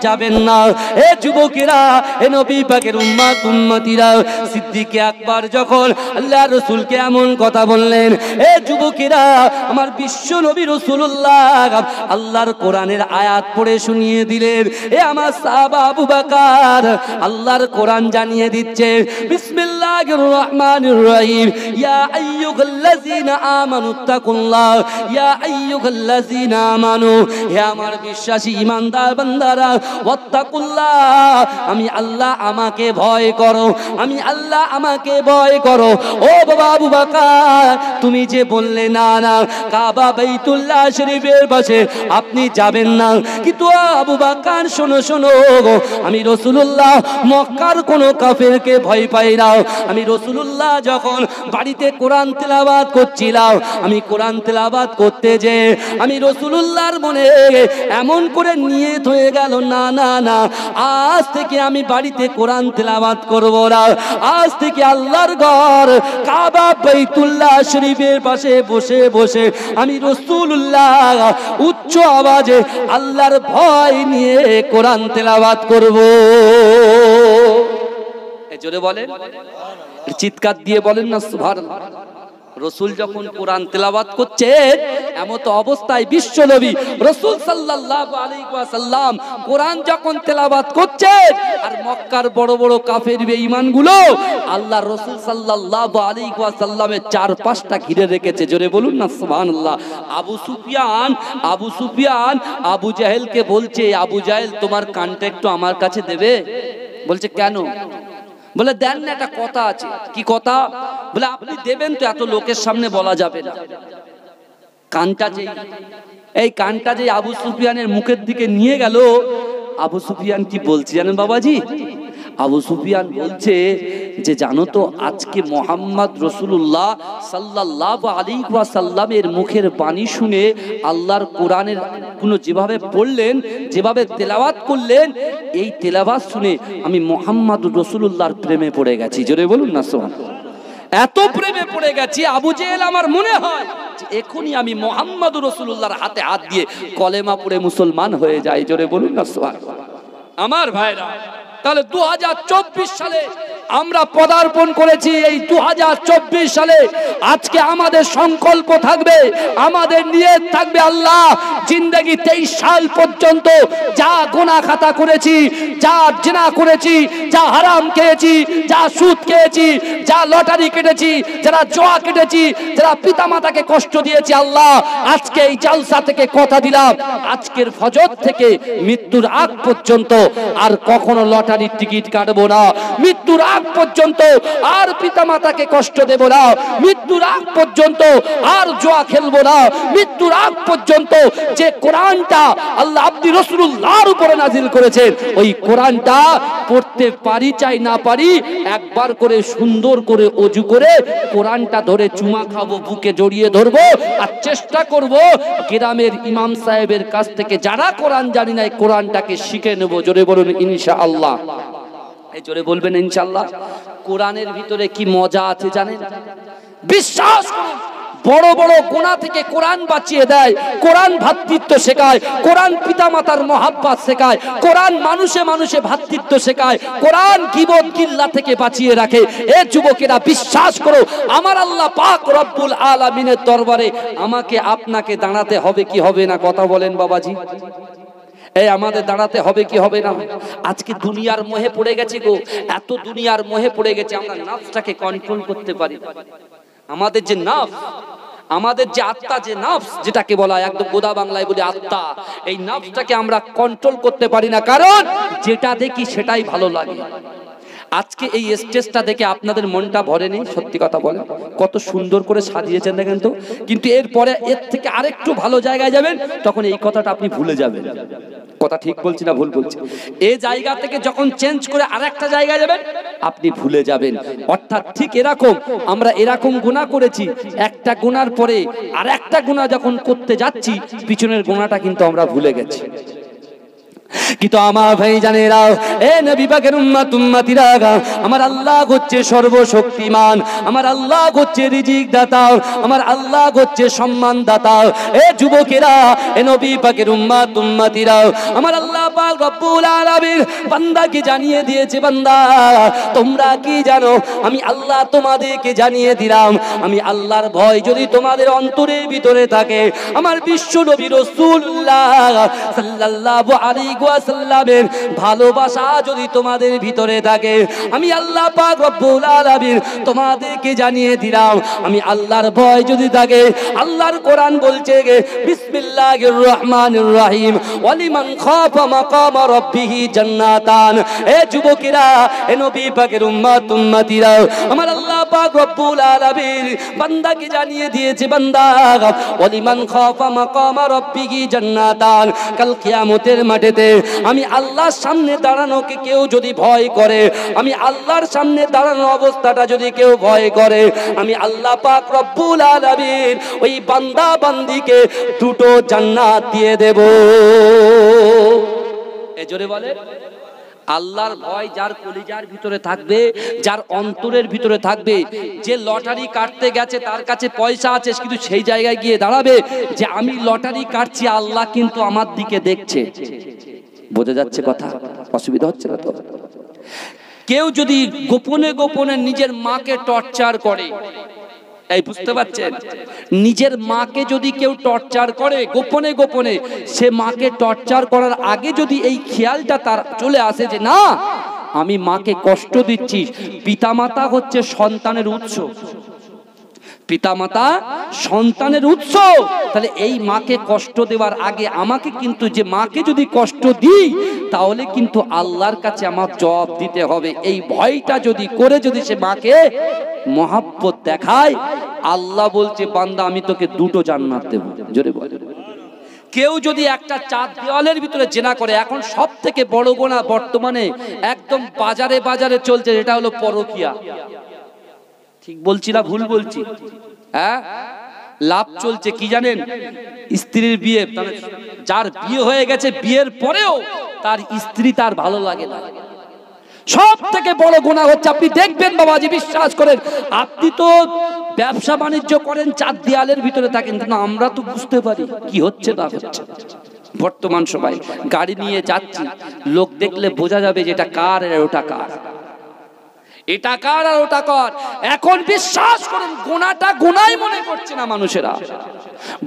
যাবেন না। এ যুবকেরা, এ নবী পাকের উম্মত উম্মতিরা, সিদ্দিক আকবর যখন আল্লাহর রাসূলকে এমন কথা বললেন, এ যুবকেরা, আমার বিশ্ব নবী রাসূলুল্লাহ আল্লাহর কোরআনের আয়াত পড়ে শুনিয়ে দিলেন। এ আমার সাহাবা আবু বকর আল্লাহর কোরআন জানিয়ে দিচ্ছে, বিসমিল্লাহির রহমানির রহিম, ইয়া আইয়ুহাল্লাযীনা আমানু তাকুল্লাহ, ইয়া আইয়ুহাল্লাযীনা আমানু, হে আমার বিশ্বাসী ঈমানদার বান্দারা, ওয়াত্তাকুল্লাহ, আমি আল্লাহ আমাকে ভয় করো, আমি আল্লাহ আমাকে ভয় করো। ও বাবা আবু বকর, তুমি যে বললে না না কাবা বাইতুল্লাহ শরীফের পাশে আপনি যাবেন না, কিন্তু আবু বকর শোনো শোনো, আমি রাসূলুল্লাহ মক্কার কোন কাফেরকে ভয় পাই না। আমি রাসূলুল্লাহ যখন বাড়িতে কোরআন তেলাওয়াত করছিলাম, আমি কোরআন তেলাওয়াত করতে যে আমি রাসূলুল্লাহর মনে এমন করে নিয়ত হয়ে গেল, না না না, আজ থেকে আমি বাড়িতে কোরআন তেলাওয়াত করব না, আজ থেকে আল্লাহর ঘর কাবা বাইতুল্লাহ শরীফের পাশে বসে বসে আমি রাসূলুল্লাহ উচ্চ আওয়াজে আল্লাহর ভয় নিয়ে কোরআন তেলাওয়াত করব। জোরে বলেন, চিৎকার দিয়ে বলেন না সুবহানাল্লাহ। রাসূল যখন কোরআন তেলাওয়াত করছেন, এমত অবস্থায় বিশ্ব নবী রাসূল সাল্লাল্লাহু আলাইহি ওয়াসাল্লাম কোরআন যখন তেলাওয়াত করছেন, আর মক্কার বড় বড় কাফের বেঈমানগুলো আল্লাহর রাসূল সাল্লাল্লাহু আলাইহি ওয়াসাল্লামের চারপাশটা ঘিরে রেখেছে। জোরে বলুন না সুবহানাল্লাহ। আবু সুফিয়ান আবু জাহেলকে বলছে, আবু জাহেল তোমার কানটা একটু আমার কাছে দেবে? বলছে কেন? বলে দেন না, একটা কথা আছে। কি কথা? বলে আপনি দেবেন তো, এত লোকের সামনে বলা যাবে না। কানটা যে আবু সুফিয়ানের মুখের দিকে নিয়ে গেল, আবু সুফিয়ান কি বলছে জানেন বাবাজি? আবু সুফিয়ান বলছে যে জানো তো, আজকে মুহাম্মদ রাসূলুল্লাহ সাল্লাল্লাহু আলাইহি ওয়াসাল্লামের মুখের বাণী শুনে আল্লাহর কোরআনের কোনো যেভাবে পড়লেন, যেভাবে তেলাওয়াত করলেন, এই তেলাওয়াত শুনে আমি মুহাম্মদ রাসূলুল্লাহর প্রেমে পড়ে গেছি। জোরে বলুন না সুবহানাল্লাহ। এত প্রেমে পড়ে গেছি, আবু জেহেল আমার মনে হয় যে এখনই আমি মুহাম্মদ রাসূলুল্লাহর হাতে হাত দিয়ে কলেমা পড়ে মুসলমান হয়ে যাই। জোরে বলুন না সুবহানাল্লাহ। আমার ভাইরা, তাহলে 2024 সালে আমরা পদার্পণ করেছি। এই 2024 সালে আজকে আমাদের সংকল্প থাকবে, আমাদের নিয়ত থাকবে, আল্লাহ জিন্দেগি 23 সাল পর্যন্ত যা গুনাহ খাতা করেছি, যা জিনা করেছি, যা হারাম খেয়েছি, যা সুদ খেয়েছি, যা লটারি কেটেছি, যারা জুয়া কেটেছি, যারা পিতামাতাকে কষ্ট দিয়েছি, আল্লাহ আজকে এই জালসা থেকে কথা দিলাম, আজকের ফজর থেকে মৃত্যুর আগ পর্যন্ত আর কখনো লটারির টিকিট কাটবো না, মৃত্যুর আগ পর্যন্ত আর পিতামাতাকে কষ্ট দেব না, মৃত্যুর আগ পর্যন্ত আর জুয়া খেলবো না, মৃত্যুর আগ পর্যন্ত যে কোরআনটা আল্লাহ আব্দি রাসূলুল্লাহর উপরে নাজিল করেছেন, ওই কোরআনটা পড়তে পারি চাই না পারি, একবার করে সুন্দর করে ওযু করে কোরআনটা ধরে চুমা খাবো, বুকে জড়িয়ে ধরবো, আর চেষ্টা করব গ্রামের ইমাম সাহেবের কাছ থেকে যারা কোরআন জানি না কোরআনটাকে শিখে নেব। জোরে বলুন ইনশাআল্লাহ। এই জোরে বলবেন ইনশাআল্লাহ। কোরআনের ভিতরে কি মজা আছে জানেন? বিশ্বাস করুন, বড় বড় গুনাহ থেকে কোরআন বাঁচিয়ে দেয়, কোরআন ভ্রাতৃত্ব শেখায়, কোরআন পিতামাতার মহাব্বত শেখায়, কোরআন মানুষে মানুষে ভ্রাতৃত্ব শেখায়, কোরআন গীবত গিল্লা থেকে বাঁচিয়ে রাখে। এ যুবকেরা বিশ্বাস করো, আমার আল্লাহ পাক রব্বুল আলামিনের দরবারে আমাকে আপনাকে দাঁড়াতে হবে কি হবে না? কথা বলেন বাবাজি। এই আমাদের দাঁড়াতে হবে কি হবে না? আজকে দুনিয়ার মোহে পড়ে গেছি গো, এত দুনিয়ার মোহে পড়ে গেছে, আমরা নফসটাকে কন্ট্রোল করতে পারি। আমাদের যে নফস, আমাদের যে আত্মা, যে নফস যেটাকে বলা হয়, একদম গোদা বাংলায় বলি আত্মা, এই নফসটাকে আমরা কন্ট্রোল করতে পারি না, কারণ যেটা দেখি সেটাই ভালো লাগে। আজকে এই স্টেজটা দেখে আপনাদের মনটা ভরেনি? সত্যি কথা বলেন, কত সুন্দর করে সাজিয়েছেন দেখেন তো। কিন্তু এরপরে এর থেকে আরেকটু ভালো জায়গায় যাবেন, তখন এই কথাটা আপনি ভুলে যাবেন। কথা ঠিক বলছি না ভুল বলছি? এই জায়গা থেকে যখন চেঞ্জ করে আরেকটা জায়গায় যাবেন, আপনি ভুলে যাবেন। অর্থাৎ ঠিক এরকম আমরা এরকম গুনাহ করেছি, একটা গুনার পরে আরেকটা গুনাহ যখন করতে যাচ্ছি, পিছনের গুনাহটা কিন্তু আমরা ভুলে গেছি। কিন্তু আমার ভাই জানেরা, এ নবী পাকের উম্মত উম্মতিরা, আমার আল্লাহ হচ্ছে সর্বশক্তিমান, আমার আল্লাহ হচ্ছে রিজিক দাতা, আমার আল্লাহ হচ্ছে সম্মান দাতা। এ যুবকেরা, এ নবী পাকের উম্মত উম্মতিরা, আমার আল্লাহ পাক রব্বুল আলামিন বান্দাকে জানিয়ে দিয়েছে, বান্দা তোমরা কি জানো, আমি আল্লাহ তোমাদেরকে জানিয়ে দিলাম, আমি আল্লাহর ভয় যদি তোমাদের অন্তরের ভিতরে থাকে, আমার বিশ্ব নবী রাসূলুল্লাহ সাল্লাল্লাহু আলাইহি ওয়াসাল্লামের ভালোবাসা যদি তোমাদের ভিতরে থাকে, আমি আল্লাহ পাক রব্বুল আলামিন তোমাদেরকে জানিয়ে দিলাম, আমি আল্লাহর ভয় যদি থাকে, আল্লাহর কোরআন বলছে বিসমিল্লাহির রহমানির রহিম, ওয়ালিমান খাফা মাকাম রাব্বিহি জান্নাতান। এ যুবকেরা, এ নবী পাকের উম্মত উম্মতিরা, আমার আল্লাহ পাক রব্বুল আলামিন বান্দাকে জানিয়ে দিয়েছে, বান্দা ওয়ালিমান খাফা মাকাম রাব্বিহি জান্নাতান, কাল কিয়ামতের মাঠেতে আমি আল্লাহর সামনে দাঁড়ানোকে কেউ যদি ভয় করে, আমি আল্লাহর সামনে দাঁড়ানো অবস্থাটা যদি কেউ ভয় করে, আমি আল্লাহ পাক রব্বুল আলামিন ওই বান্দা বান্দিকে দুটো জান্নাত দিয়ে দেব। এই জোরে বলে, আল্লাহর ভয় যার কলিজার ভিতরে থাকবে, যার অন্তরের ভিতরে থাকবে, যে লটারি কাটতে গেছে তার কাছে পয়সা আছে, কিন্তু সেই জায়গায় গিয়ে দাঁড়াবে যে আমি লটারি কাটছি, আল্লাহ কিন্তু আমার দিকে দেখছে। বোঝা যাচ্ছে কথা? অসুবিধা হচ্ছে না তো? কেউ যদি গোপনে গোপনে নিজের মাকে টর্চার করে, এই বুঝতে পারছেন, নিজের মাকে যদি কেউ টর্চার করে গোপনে গোপনে, সে মাকে টর্চার করার আগে যদি এই খেয়ালটা তার চলে আসে যে না, আমি মাকে কষ্ট দিচ্ছি, পিতামাতা হচ্ছে সন্তানের উৎস, পিতামাতা সন্তানের উৎস, তাহলে এই মাকে কষ্ট দেওয়ার আগে আমাকে কিন্তু, যে মাকে যদি কষ্ট দিই তাহলে কিন্তু আল্লাহর কাছে আমার জবাব দিতে হবে। এই ভয়টা যদি করে যদি সে মাকে মহাব্বত দেখায়, আল্লাহ বলছে বান্দা আমি তোকে দুটো জান্নাত দেব। জোরে বলে। কেউ যদি একটা চার দেওয়ালের ভিতরে জেনা করে, এখন সব থেকে বড় গোনা বর্তমানে একদম বাজারে বাজারে চলছে, এটা হলো পরকিয়া। ঠিক বলছি না ভুল বলছি? হ্যাঁ, লাভ চলছে কি জানেন? স্ত্রীর বিয়ে, যার বিয়ে হয়ে গেছে, বিয়ের পরেও তার স্ত্রী তার ভালো লাগে না। সব থেকে বড় গুনাহ হচ্ছে, আপনি দেখবেন বাবাজি, বিশ্বাস করেন, আপনি তো ব্যবসা বাণিজ্য করেন, চার দেয়ালের ভিতরে থাকেন, কিন্তু আমরা তো বুঝতে পারি কি হচ্ছে না হচ্ছে। বর্তমান সময় গাড়ি নিয়ে যাচ্ছি, লোক দেখলে বোঝা যাবে যে এটা কার আর ওটা কার, এটা কার আর ওটা কার। এখন বিশ্বাস করুন, গুনাহটা গুনাই মনে করছে না মানুষেরা,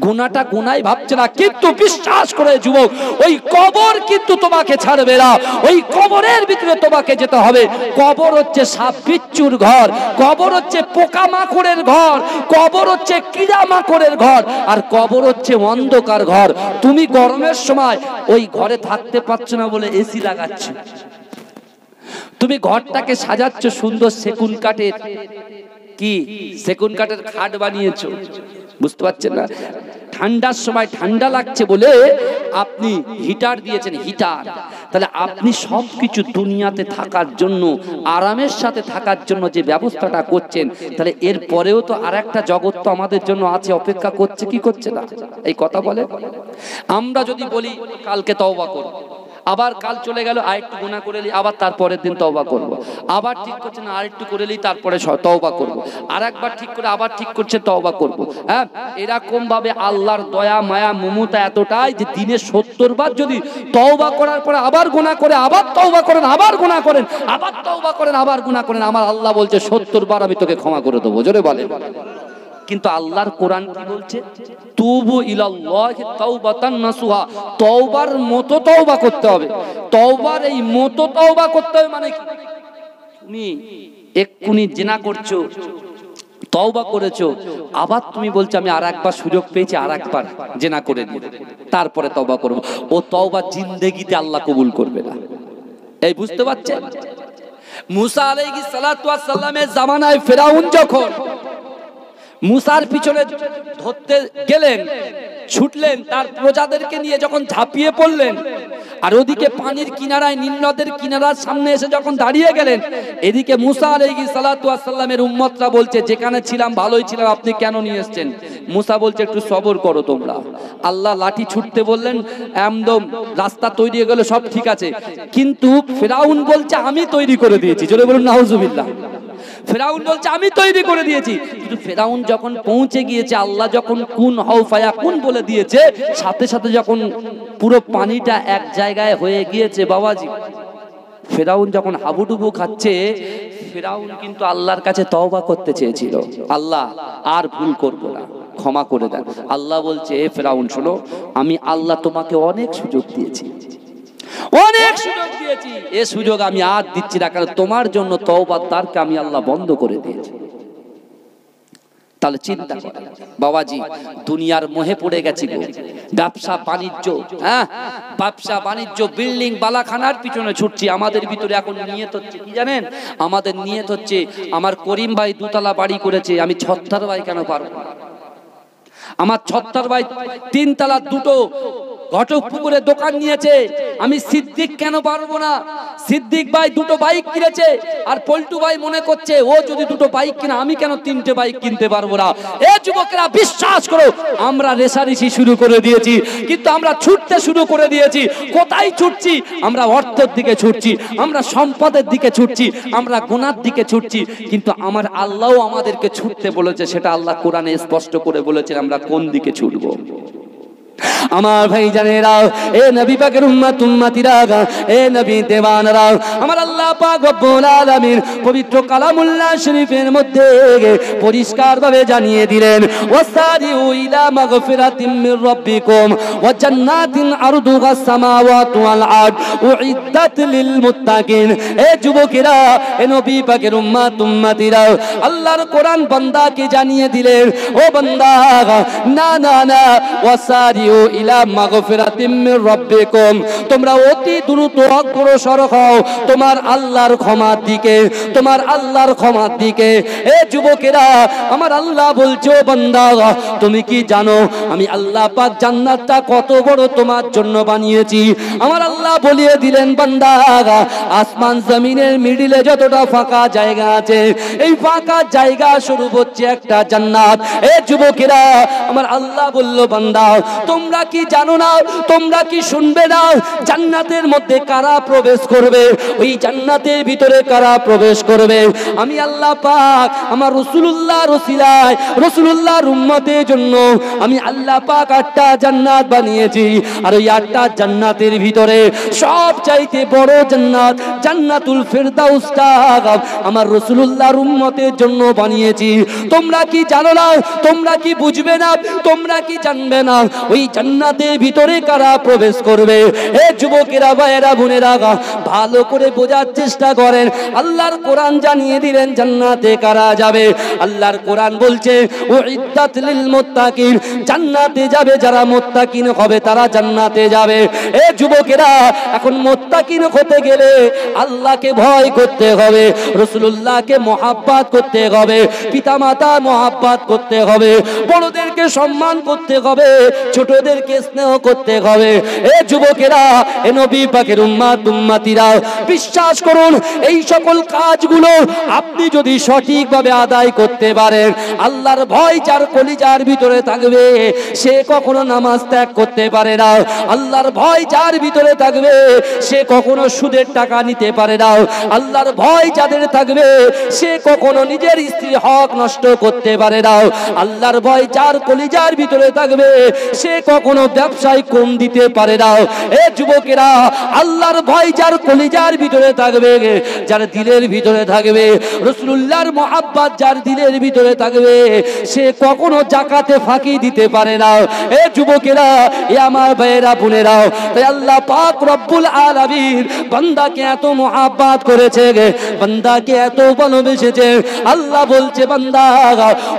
গুনাহটা গুনাই ভাবছে না। কিন্তু বিশ্বাস করে যুবক, ওই কবর কিন্তু তোমাকে ছাড়বে না, ওই কবরের ভিতরে তোমাকে যেতে হবে। কবর হচ্ছে সাপ বিচ্ছুর ঘর, কবর হচ্ছে পোকামাকড়ের ঘর, কবর হচ্ছে কীড়ামাকড়ের ঘর, আর কবর হচ্ছে অন্ধকার ঘর। তুমি গরমের সময় ওই ঘরে থাকতে পারছো না বলে এসি লাগাচ্ছ, তুমি ঘরটাকে সাজাচ্ছ সুন্দর সেগুন কাঠের, কি সেগুন কাঠের খাট বানিয়েছো, বুঝতে পারছেন না? ঠান্ডার সময় ঠান্ডা লাগছে বলে আপনি হিটার দিয়েছেন, হিটার। তাহলে আপনি সবকিছু দুনিয়াতে থাকার জন্য, আরামের সাথে থাকার জন্য যে ব্যবস্থাটা করছেন, তাহলে এর পরেও তো আরেকটা জগৎ তো আমাদের জন্য আছে, অপেক্ষা করছে, কি করছে না? এই কথা বলে। আমরা যদি বলি কালকে তওবা করব, আবার কাল চলে গেল, আরেকটু গুনাহ করে নিই, আবার তারপরের দিন তওবা করব, আবার ঠিক করছে না, আরেকটু করে নিই, তারপরে তওবা করব, আর একবার ঠিক করে আবার ঠিক করছে, তওবা করব। হ্যাঁ, এরকম ভাবে আল্লাহর দয়া মায়া মমতা এতটাই যে দিনে 70 বার যদি তওবা করার পরে আবার গুনাহ করে, আবার তওবা করেন, আবার গুনাহ করেন, আবার তওবা করেন, আবার গুনাহ করেন, আমার আল্লাহ বলছে 70 বার আমি তোকে ক্ষমা করে দেবো। জোরে বলে। কিন্তু আল্লাহর কোরআন কি বলছে? তুবু ইলাল্লাহি তাওবাতান নাসুহা, তওবার মতো তওবা করতে হবে। তওবার এই মতো তওবা করতে হবে মানে কি? তুমি এক্ষুনি জিনা করছো, তওবা করেছো, আবার তুমি বলছো আমি আরেকবার সুযোগ পেয়েছি, আরেকবার জিনা করে দিই, তারপরে তওবা করব, ও তওবা জিন্দেগিতে আল্লাহ কবুল করবে না। এই বুঝতে পারছেন? মুসা আলাইহিস সালাতু ওয়াস সালামের জামানায় ফেরাউন যখন মুসার পিছনে ধরতে গেলেন, ছুটলেন, তার প্রজাদেরকে নিয়ে যখন ঝাঁপিয়ে পড়লেন, আর ওদিকে পানির কিনারায়, নীল নদের কিনারার সামনে এসে যখন দাঁড়িয়ে গেলেন, এদিকে মুসা আলাইহিস সালাতু ওয়াস সালামের উম্মতরা বলছে যেখানে ছিলাম ভালোই ছিলাম, আপনি কেন নিয়ে এসেছেন? মুসা বলছে একটু সবর করো তোমরা। আল্লাহ লাঠি ছুটতে বললেন, একদম রাস্তা তৈরি হয়ে গেল, সব ঠিক আছে, কিন্তু ফেরাউন বলছে আমি তৈরি করে দিয়েছি। জোরে বলুন নাউজুবিল্লাহ। ফেরাউন বলছে আমি তৈরি করে দিয়েছি, কিন্তু ফেরাউন যখন পৌঁছে গিয়েছে, আল্লাহ যখন কুন হও ফায়াকুন বলে দিয়েছে, সাথে সাথে যখন পুরো পানিটা এক জায়গায় হয়ে গিয়েছে বাবাজি, ফেরাউন যখন হাবুডুবু খাচ্ছে, ফেরাউন কিন্তু আল্লাহর কাছে তওবা করতে চেয়েছিল, আল্লাহ আর ভুল করব না, ক্ষমা করে দেন। আল্লাহ বলছে হে ফেরাউন শোনো, আমি আল্লাহ তোমাকে অনেক সুযোগ দিয়েছি, অনেক সুযোগ দিয়েছি, এ সুযোগ আমি আর দিচ্ছি না, কারণ তোমার জন্য তওবার দ্বারকে আমি আল্লাহ বন্ধ করে দিয়েছি। তাহলে চিন্তা করেন বাবাজি, দুনিয়ার মোহে পড়ে গেছি গো, ব্যবসা বাণিজ্য, হ্যাঁ ব্যবসা বাণিজ্য, বিল্ডিং বালাখানার পিছনে ছুটছি। আমাদের ভিতরে এখন নিয়ত হচ্ছে কি জানেন? আমাদের নিয়ত হচ্ছে আমার করিম ভাই দুতলা বাড়ি করেছে, আমি ছত্তার ভাই কেন পারবো না? আমার ছত্তার ভাই তিনতলা দুটো ঘটক পুকুরে দোকান নিয়েছে, আমি সিদ্দিক কেন পারবো না? সিদ্দিক ভাই দুটো বাইক কিনেছে, আর পল্টু ভাই মনে করছে ও যদি দুটো বাইক কিনে, আমি কেন তিনটে বাইক কিনতে পারবো না? এ যুবকেরা বিশ্বাস করো, আমরা রেশারেশি শুরু করে দিয়েছি, কিন্তু আমরা ছুটতে শুরু করে দিয়েছি। কোথায় ছুটছি? আমরা অর্থের দিকে ছুটছি, আমরা সম্পদের দিকে ছুটছি, আমরা গুনার দিকে ছুটছি, কিন্তু আমার আল্লাহও আমাদেরকে ছুটতে বলেছে, সেটা আল্লাহ কোরআনে স্পষ্ট করে বলেছেন আমরা কোন দিকে ছুটবো। আমার ভাই জানেরা, এ নবী পাকের উম্মত উম্মতিরা, এ নবী দেওয়ানরা, আমার আল্লাহ পাক রব্বুল আলামিন পবিত্র কালামুল্লাহ শরীফের মধ্যে পরিষ্কার ভাবে জানিয়ে দিলেন, ওয়াসারিউ ইলা মাগফিরাতিম মির রাব্বিকুম ওয়া জান্নাতিন আরদুহাস সামাওয়াতু ওয়াল আরদ উইদ্দাত লিল মুত্তাকিন। এ যুবকেরা, এ নবী পাকের উম্মত উম্মতিরা, আল্লাহর কোরআন বান্দাকে জানিয়ে দিলেন, ও বান্দা, না না না, ওয়াসারিউ ইলা মাগফিরাতিম মির রাব্বিকুম, তোমরা অতি দ্রুত অগ্রসর হও তোমার আল্লাহর ক্ষমার দিকে, তোমার আল্লাহর ক্ষমার দিকে। এ যুবকেরা, আমার আল্লাহ বলছো বান্দা, তুমি কি জানো আমি আল্লাহ পাক জান্নাতটা কত বড় তোমার জন্য বানিয়েছি? আমার আল্লাহ বলিয়ে দিলেন বান্দা, আসমান জমিনের মিডিলে যতটা ফাঁকা জায়গা আছে, এই ফাঁকা জায়গা স্বরূপ হচ্ছে একটা জান্নাত। এ যুবকেরা, আমার আল্লাহ বলল বান্দা, তোমরা কি জানো না, তোমরা কি শুনবে না, জান্নাতের মধ্যে কারা প্রবেশ করবে? ওই জান্নাতের ভিতরে কারা প্রবেশ করবে? আমি আল্লাহ পাক আমার রাসূলুল্লাহর ওসিলায়, রাসূলুল্লাহর উম্মতের জন্য আমি আল্লাহ পাক 8টা জান্নাত বানিয়েছি, আর ওই 8টা জান্নাতের ভিতরে সবচাইতে বড় জান্নাত জান্নাতুল ফেরদাউসটা আমার রাসূলুল্লাহর উম্মতের জন্য বানিয়েছি। তোমরা কি জানো না, তোমরা কি বুঝবে না, তোমরা কি জানবে না ওই জান্নাতের ভিতরে কারা প্রবেশ করবে? এ যুবকেরা, ভাইয়েরা, বোনেরা, ভালো করে বোঝার চেষ্টা করেন। আল্লাহর কোরআন জানিয়ে দিলেন জান্নাতে কারা যাবে। আল্লাহর কোরআন বলছে উইদ্দাত লিল মুত্তাকিন, জান্নাতে যাবে যারা মুত্তাকিন হবে, তারা জান্নাতে যাবে। এ যুবকেরা, এখন মুত্তাকিন হতে গেলে আল্লাহকে ভয় করতে হবে, রাসূলুল্লাহকে মহব্বত করতে হবে, পিতামাতা মহব্বত করতে হবে, বড়দেরকে সম্মান করতে হবে, ছোটদেরকে স্নেহ করতে হবে। এ যুবকেরা, এ নবী পাকের উম্মত উম্মতিরা, বিশ্বাস করুন, এই সকল কাজগুলো আপনি যদি সঠিকভাবে আদায় করতে পারেন, আল্লাহর ভয় যার কলিজার ভিতরে থাকবে, সে কখনো নামাজ ত্যাগ করতে পারে না। আল্লাহর ভয় যার ভিতরে থাকবে, সে কখনো সুদের টাকা নিতে পারে না। আল্লাহর ভয় যাদের থাকবে, সে কখনো নিজের স্ত্রীর হক নষ্ট করতে পারে না। আল্লাহর ভয় যার কলিজার ভিতরে থাকবে, সে কখনো ব্যবসায় কম দিতে পারে না। এ যুবকেরা, আল্লাহর ভয় যার কলিজার ভিতরে থাকবে, যার দিলের ভিতরে থাকবে, রাসূলুল্লাহর মহব্বত যার দিলের ভিতরে থাকবে, সে কখনো যাকাতে ফাঁকি দিতে পারে না। এ যুবকেরা, এ আমার ভাইয়েরা, বোনেরা, তাই আল্লাহ পাক রব্বুল আলামিন বান্দাকে এত মহব্বত করেছে, বান্দাকে এত ভালোবেসেছে। আল্লাহ বলছে বান্দা,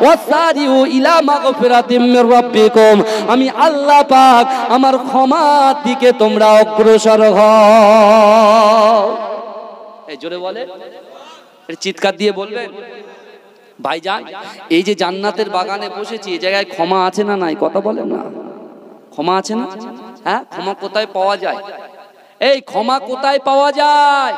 ওয়াসারিউ ইলা মাগফিরাতিম মির রাব্বিকুম, আমি আল্লাহ পাক আমার ক্ষমার দিকে তোমরা অগ্রসর হও। এই জোরে বলে, চিৎকার দিয়ে বলবেন ভাইজান, এই যে জান্নাতের বাগানে বসেছি, এই জায়গায় ক্ষমা আছে না নাই? কথা বলেন না। ক্ষমা আছে না? হ্যাঁ, ক্ষমা কোথায় পাওয়া যায়? এই ক্ষমা কোথায় পাওয়া যায়?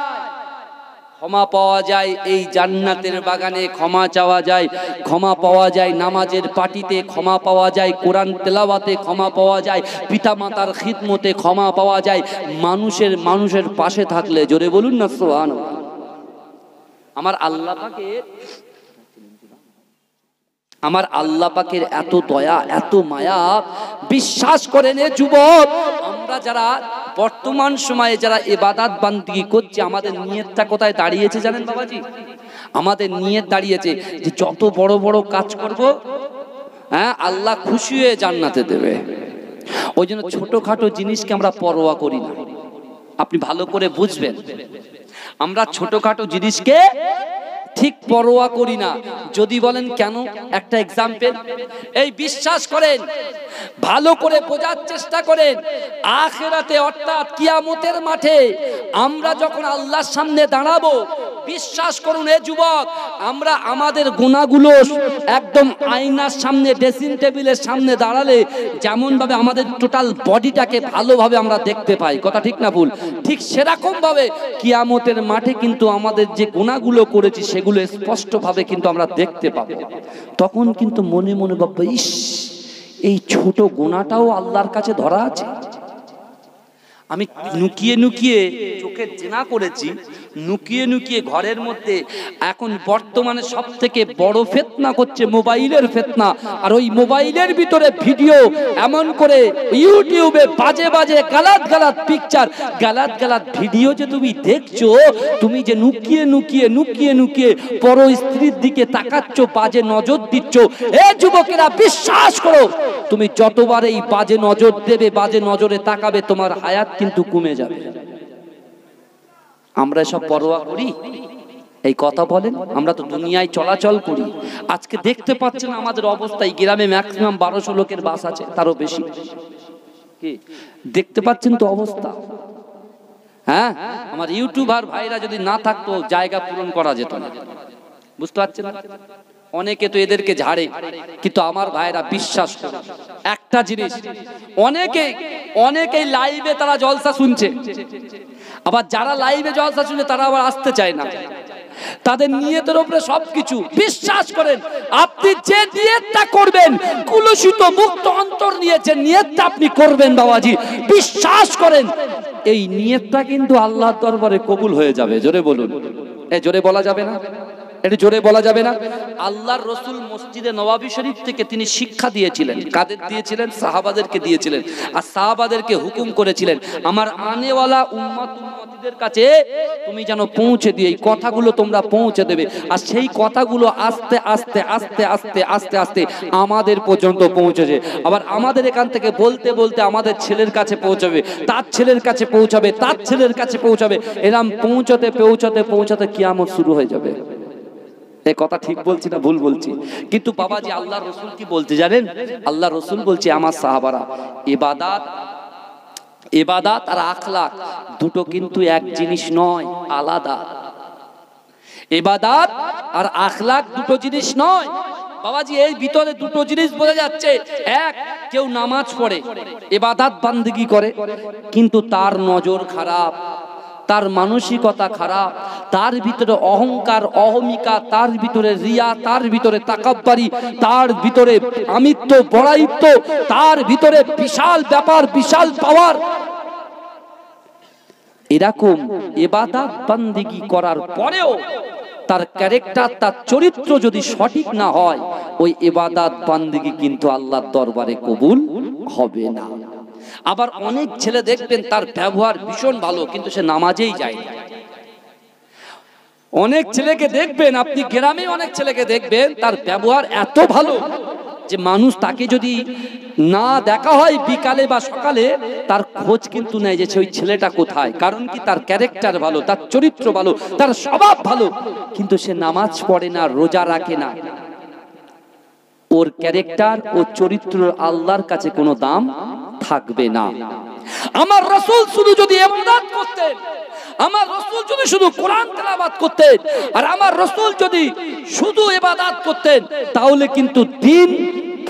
ক্ষমা পাওয়া যায় এই জান্নাতের বাগানে, ক্ষমা চাওয়া যায়, ক্ষমা পাওয়া যায় নামাজের পাটিতে, ক্ষমা পাওয়া যায় কোরআন তেলাওয়াতে, ক্ষমা পাওয়া যায় পিতামাতার খিদমতে, ক্ষমা পাওয়া যায় মানুষের পাশে থাকলে। জোরে বলুন না সুবহানাল্লাহ। আমার আল্লাহ পাকের এত দয়া, এত মায়া। বিশ্বাস করেন এ যুবক, আমরা যারা বর্তমান সময়ে যারা ইবাদত বান্দিগি করছি, আমাদের নিয়তটা কোথায় দাঁড়িয়েছে জানেন বাবাজি? আমাদের নিয়ত দাঁড়িয়েছে যে যত বড় বড় কাজ করব, হ্যাঁ, আল্লাহ খুশি হয়ে জান্নাতে দেবে। ওই জন্য ছোটখাটো জিনিসকে আমরা পরোয়া করি না। আপনি ভালো করে বুঝবেন, আমরা ছোটখাটো জিনিসকে ঠিক পরোয়া করি না। যদি বলেন কেন, একটা এক্সাম্পল, এই বিশ্বাস করেন, ভালো করে বোঝার চেষ্টা করেন, আখিরাতে অর্থাৎ কিয়ামতের মাঠে আমরা যখন আল্লাহর সামনে দাঁড়াবো, বিশ্বাস করুন এ যুবক, আমরা আমাদের গুনাহগুলো একদম আয়নার সামনে, ড্রেসিং টেবিলের সামনে দাঁড়ালে যেমন ভাবে আমাদের টোটাল বডিটাকে ভালোভাবে আমরা দেখতে পাই, কথা ঠিক না ভুল? ঠিক সেরকম ভাবে কিয়ামতের মাঠে কিন্তু আমাদের যে গুনাহগুলো করেছি সেগুলো স্পষ্টভাবে কিন্তু আমরা দেখতে পাবো। তখন কিন্তু মনে মনে ভাববো, ইস, এই ছোট গুনাহটাও আল্লাহর কাছে ধরা আছে। আমি নুকিয়ে নুকিয়ে চোখের জেনা করেছি, নুকিয়ে নুকিয়ে ঘরের মধ্যে। এখন বর্তমানে সব থেকে বড় ফিতনা করছে মোবাইলের ফিতনা। আর ওই মোবাইলের ভিতরে ভিডিও এমন করে ইউটিউবে বাজে বাজে গালাত গালাত পিকচার, গালাত গালাত ভিডিও যে তুমি দেখছো, তুমি যে নুকিয়ে নুকিয়ে নুকিয়ে নুকিয়ে পর স্ত্রীর দিকে তাকাচ্ছ, বাজে নজর দিচ্ছ, এ যুবকেরা বিশ্বাস করো, তুমি যতবার এই বাজে নজর দেবে, বাজে নজরে তাকাবে, তোমার হায়াত কিন্তু কমে যাবে। আমরা সব পরোয়া করি? এই কথা বলেন, আমরা তো দুনিয়ায় চলাচল করি। আজকে দেখতে পাচ্ছেন আমাদের অবস্থা, এই গ্রামে ম্যাক্সিমাম 1200 লোকের বাস আছে, তারও বেশি। কি দেখতে পাচ্ছেন তো অবস্থা? হ্যাঁ, আমার ইউটিউবার ভাইরা যদি না থাকতো জায়গা পূরণ করা যেত না। বুঝতে পারছেন? অনেকে তো এদেরকে ঝাড়ে, কিন্তু আমার ভাইরা বিশ্বাস করে একটা জিনিস, অনেকে লাইভে তারা জলসা শুনছে, আবার যারা লাইভে জলসা শুনে তারা আবার আসতে চায় না। তাদের নিয়তের উপরে সবকিছু। বিশ্বাস করেন, আপনি যে নিয়তটা করবেন, কুলুষিত মুক্ত অন্তর নিয়ে যে নিয়তটা আপনি করবেন বাবাজি, বিশ্বাস করেন এই নিয়তটা কিন্তু আল্লাহর দরবারে কবুল হয়ে যাবে। জোরে বলুন। জোরে বলা যাবে না? এটা জোরে বলা যাবে না? আল্লাহর রাসূল মসজিদে নববী শরীফ থেকে তিনি শিক্ষা দিয়েছিলেন। কাদের দিয়েছিলেন? সাহাবাদেরকে দিয়েছিলেন। আর সাহাবাদেরকে হুকুম করেছিলেন, আমার আনেওয়ালা উম্মতের কাছে তুমি যেন পৌঁছে দিয়ে এই কথাগুলো তোমরা পৌঁছে দেবে। আর সেই কথাগুলো আস্তে আস্তে আস্তে আস্তে আস্তে আস্তে আমাদের পর্যন্ত পৌঁছেছে। আবার আমাদের এখান থেকে বলতে বলতে আমাদের ছেলের কাছে পৌঁছাবে, তার ছেলের কাছে পৌঁছাবে, তার ছেলের কাছে পৌঁছাবে। এরকম পৌঁছাতে পৌঁছাতে পৌঁছাতে কিয়ামত শুরু হয়ে যাবে। এই কথা ঠিক বলছি না ভুল বলছি? কিন্তু বাবাজি আল্লাহ রসুল কি বলতে জানেন? আল্লাহ রসুল বলছে, আমার সাহাবারা, ইবাদাত আর আখলাক দুটো কিন্তু এক জিনিস নয়, আলাদা। ইবাদাত আর আখলাক দুটো জিনিস নয় বাবাজি। এই ভিতরে দুটো জিনিস বোঝা যাচ্ছে। এক, কেউ নামাজ পড়ে, ইবাদত বান্দেগি করে, কিন্তু তার নজর খারাপ, তার মানসিকতা খারাপ, তার ভিতরে অহংকার, অহমিকা, তার ভিতরে রিয়া, তার ভিতরে তাকাব্বারি, তার ভিতরে আমিত্ব, বড়াইত্ব, তার ভিতরে বিশাল ব্যাপার, বিশাল পাওয়ার। এরকম ইবাদত বান্দেগি করার পরেও তার ক্যারেক্টার, তার চরিত্র যদি সঠিক না হয়, ওই ইবাদত বান্দেগি কিন্তু আল্লাহর দরবারে কবুল হবে না। আবার অনেক ছেলে দেখবেন তার ব্যবহার ভীষণ ভালো, কিন্তু সে নামাজেই যায় না। অনেক ছেলেকে দেখবেন, আপনি গ্রামে অনেক ছেলেকে দেখবেন তার ব্যবহার এত ভালো যে মানুষ তাকে যদি না দেখা হয় বিকালে বা সকালে, তার খোঁজ কিন্তু নেয় যে ওই ছেলেটা কোথায়। কারণ কি? তার ক্যারেক্টার ভালো, তার চরিত্র ভালো, তার স্বভাব ভালো, কিন্তু সে নামাজ পড়ে না, রোজা রাখে না। ওর ক্যারেক্টার ও চরিত্র আল্লাহর কাছে কোনো দাম থাকবে না। আমার রাসূল শুধু যদি ইবাদত করতেন, আমার রাসূল যদি শুধু কোরআন তেলাওয়াত করতেন, আর আমার রাসূল যদি শুধু ইবাদত করতেন, তাহলে কিন্তু দিন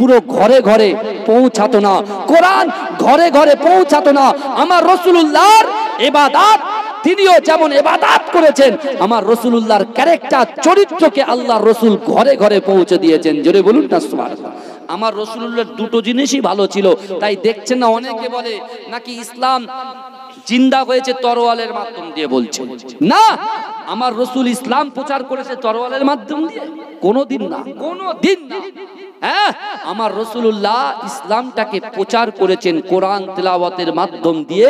পুরো ঘরে ঘরে পৌঁছাতো না, কোরআন ঘরে ঘরে পৌঁছাতো না। আমার রাসূলুল্লাহর ইবাদত, তিনিও যেমন ইবাদত করেছেন, আমার রাসূলুল্লাহর ক্যারেক্টার, চরিত্রকে আল্লাহর রাসূল ঘরে ঘরে পৌঁছে দিয়েছেন। জোরে বলুন না সুবহানাল্লাহ। আমার রাসূলুল্লাহর দুটো জিনিসই ভালো ছিল, তাই দেখছেন না অনেকে বলে নাকি ইসলাম জিন্দা হয়েছে তরোয়ালের মাধ্যম দিয়ে, বলছে না, আমার রাসূল ইসলাম প্রচার করেছে তরোয়ালের মাধ্যম দিয়ে? কোনোদিন না, কোনোদিন না। হ্যাঁ, আমার রাসূলুল্লাহ ইসলামটাকে প্রচার করেছেন কোরআন তেলাওয়াতের মাধ্যম দিয়ে,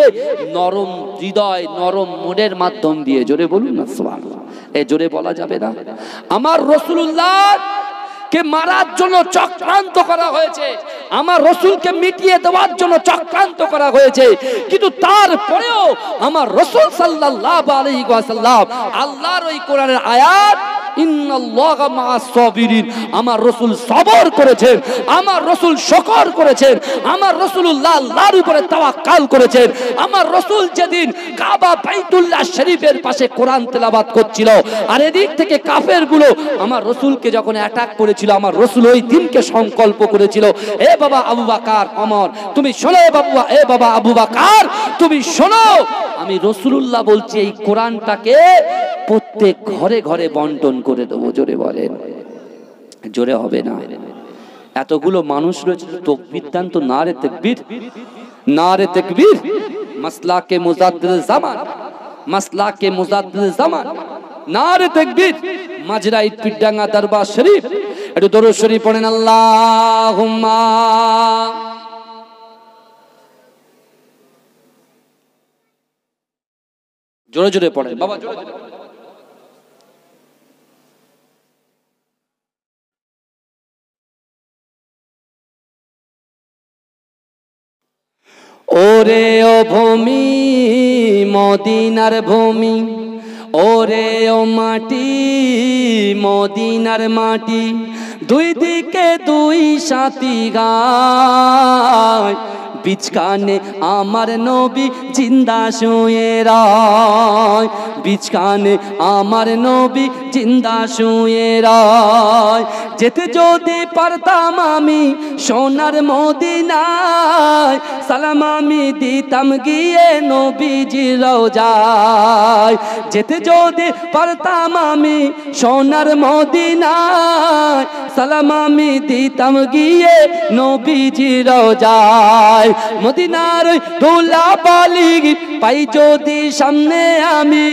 নরম হৃদয়, নরম মনের মাধ্যম দিয়ে। জোরে বলুন না সুবহানাল্লাহ। এ জোরে বলা যাবে না? আমার রাসূলুল্লাহ কে মারার জন্য চক্রান্ত করা হয়েছে, আমার রাসূলকে মিটিয়ে দেওয়ার জন্য চক্রান্ত করা হয়েছে, কিন্তু তারপরেও আমার রাসূল সাল্লাল্লাহু আলাইহি ওয়াসাল্লাম আল্লাহর ওই কোরআনের আয়াত ইন্নাল্লাহা মা'আস সাবিরিন, আমার রাসূল সবর করেছেন, আমার রাসূল শুকর করেছেন, আমার রাসূলুল্লাহ আল্লাহর উপরে তাওয়াক্কুল করেছেন। আমার রাসূল যেদিন কাবা বাইতুল্লাহ শরীফের পাশে কোরআন তেলাওয়াত করছিল, আর এদিক থেকে কাফেরগুলো আমার রাসূলকে যখন অ্যাটাক করেছিল, আমার রাসূল ওই দিনকে সংকল্প করেছিল, এ বাবা আবু বকর ওমর তুমি শোনো, এ বাবা আবু বকর তুমি শোনো, আমি রাসূলুল্লাহ বলছি এই কোরআনটাকে প্রত্যেক ঘরে ঘরে বন্টন করে দেবো। জোরে বলেন, জোরে হবে না? এতগুলো মানুষ রয়েছে, তাকবীর দেন তো, নারে তাকবীর, নারে তাকবীর। মাসলাকে মুজাদ্দিদ জামান, মাসলাকে মুজাদ্দিদ জামান, নারে তাকবীর। মাজরাই পিডাঙ্গা দরবার শরীফ, একটু দরুদ শরীফ পড়েন, আল্লাহুম্মা। জোরে জোরে পড়েন বাবা, জোরে জোরে। ওরে ও ভূমি মদিনার ভূমি, ওরে ও মাটি মদিনার মাটি, দুই দিকে দুই সাথী গায়, বিচকানে আমার নবী জিন্দা শুয়ে রয়, বিচকানে আমার নবী জিন্দা শুয়ে রয়। যেতে যদি পারতাম আমি সোনার মদিনায়, সালাম আমি দিতাম গিয়ে নবীজির রওজায়। যেতে যদি পারতাম আমি সোনার মদিনায়, সালাম আমি দিতাম গিয়ে নবীজির রওজায়। মদিনার ওই ধুলা বালি পাই যদি সামনে আমি,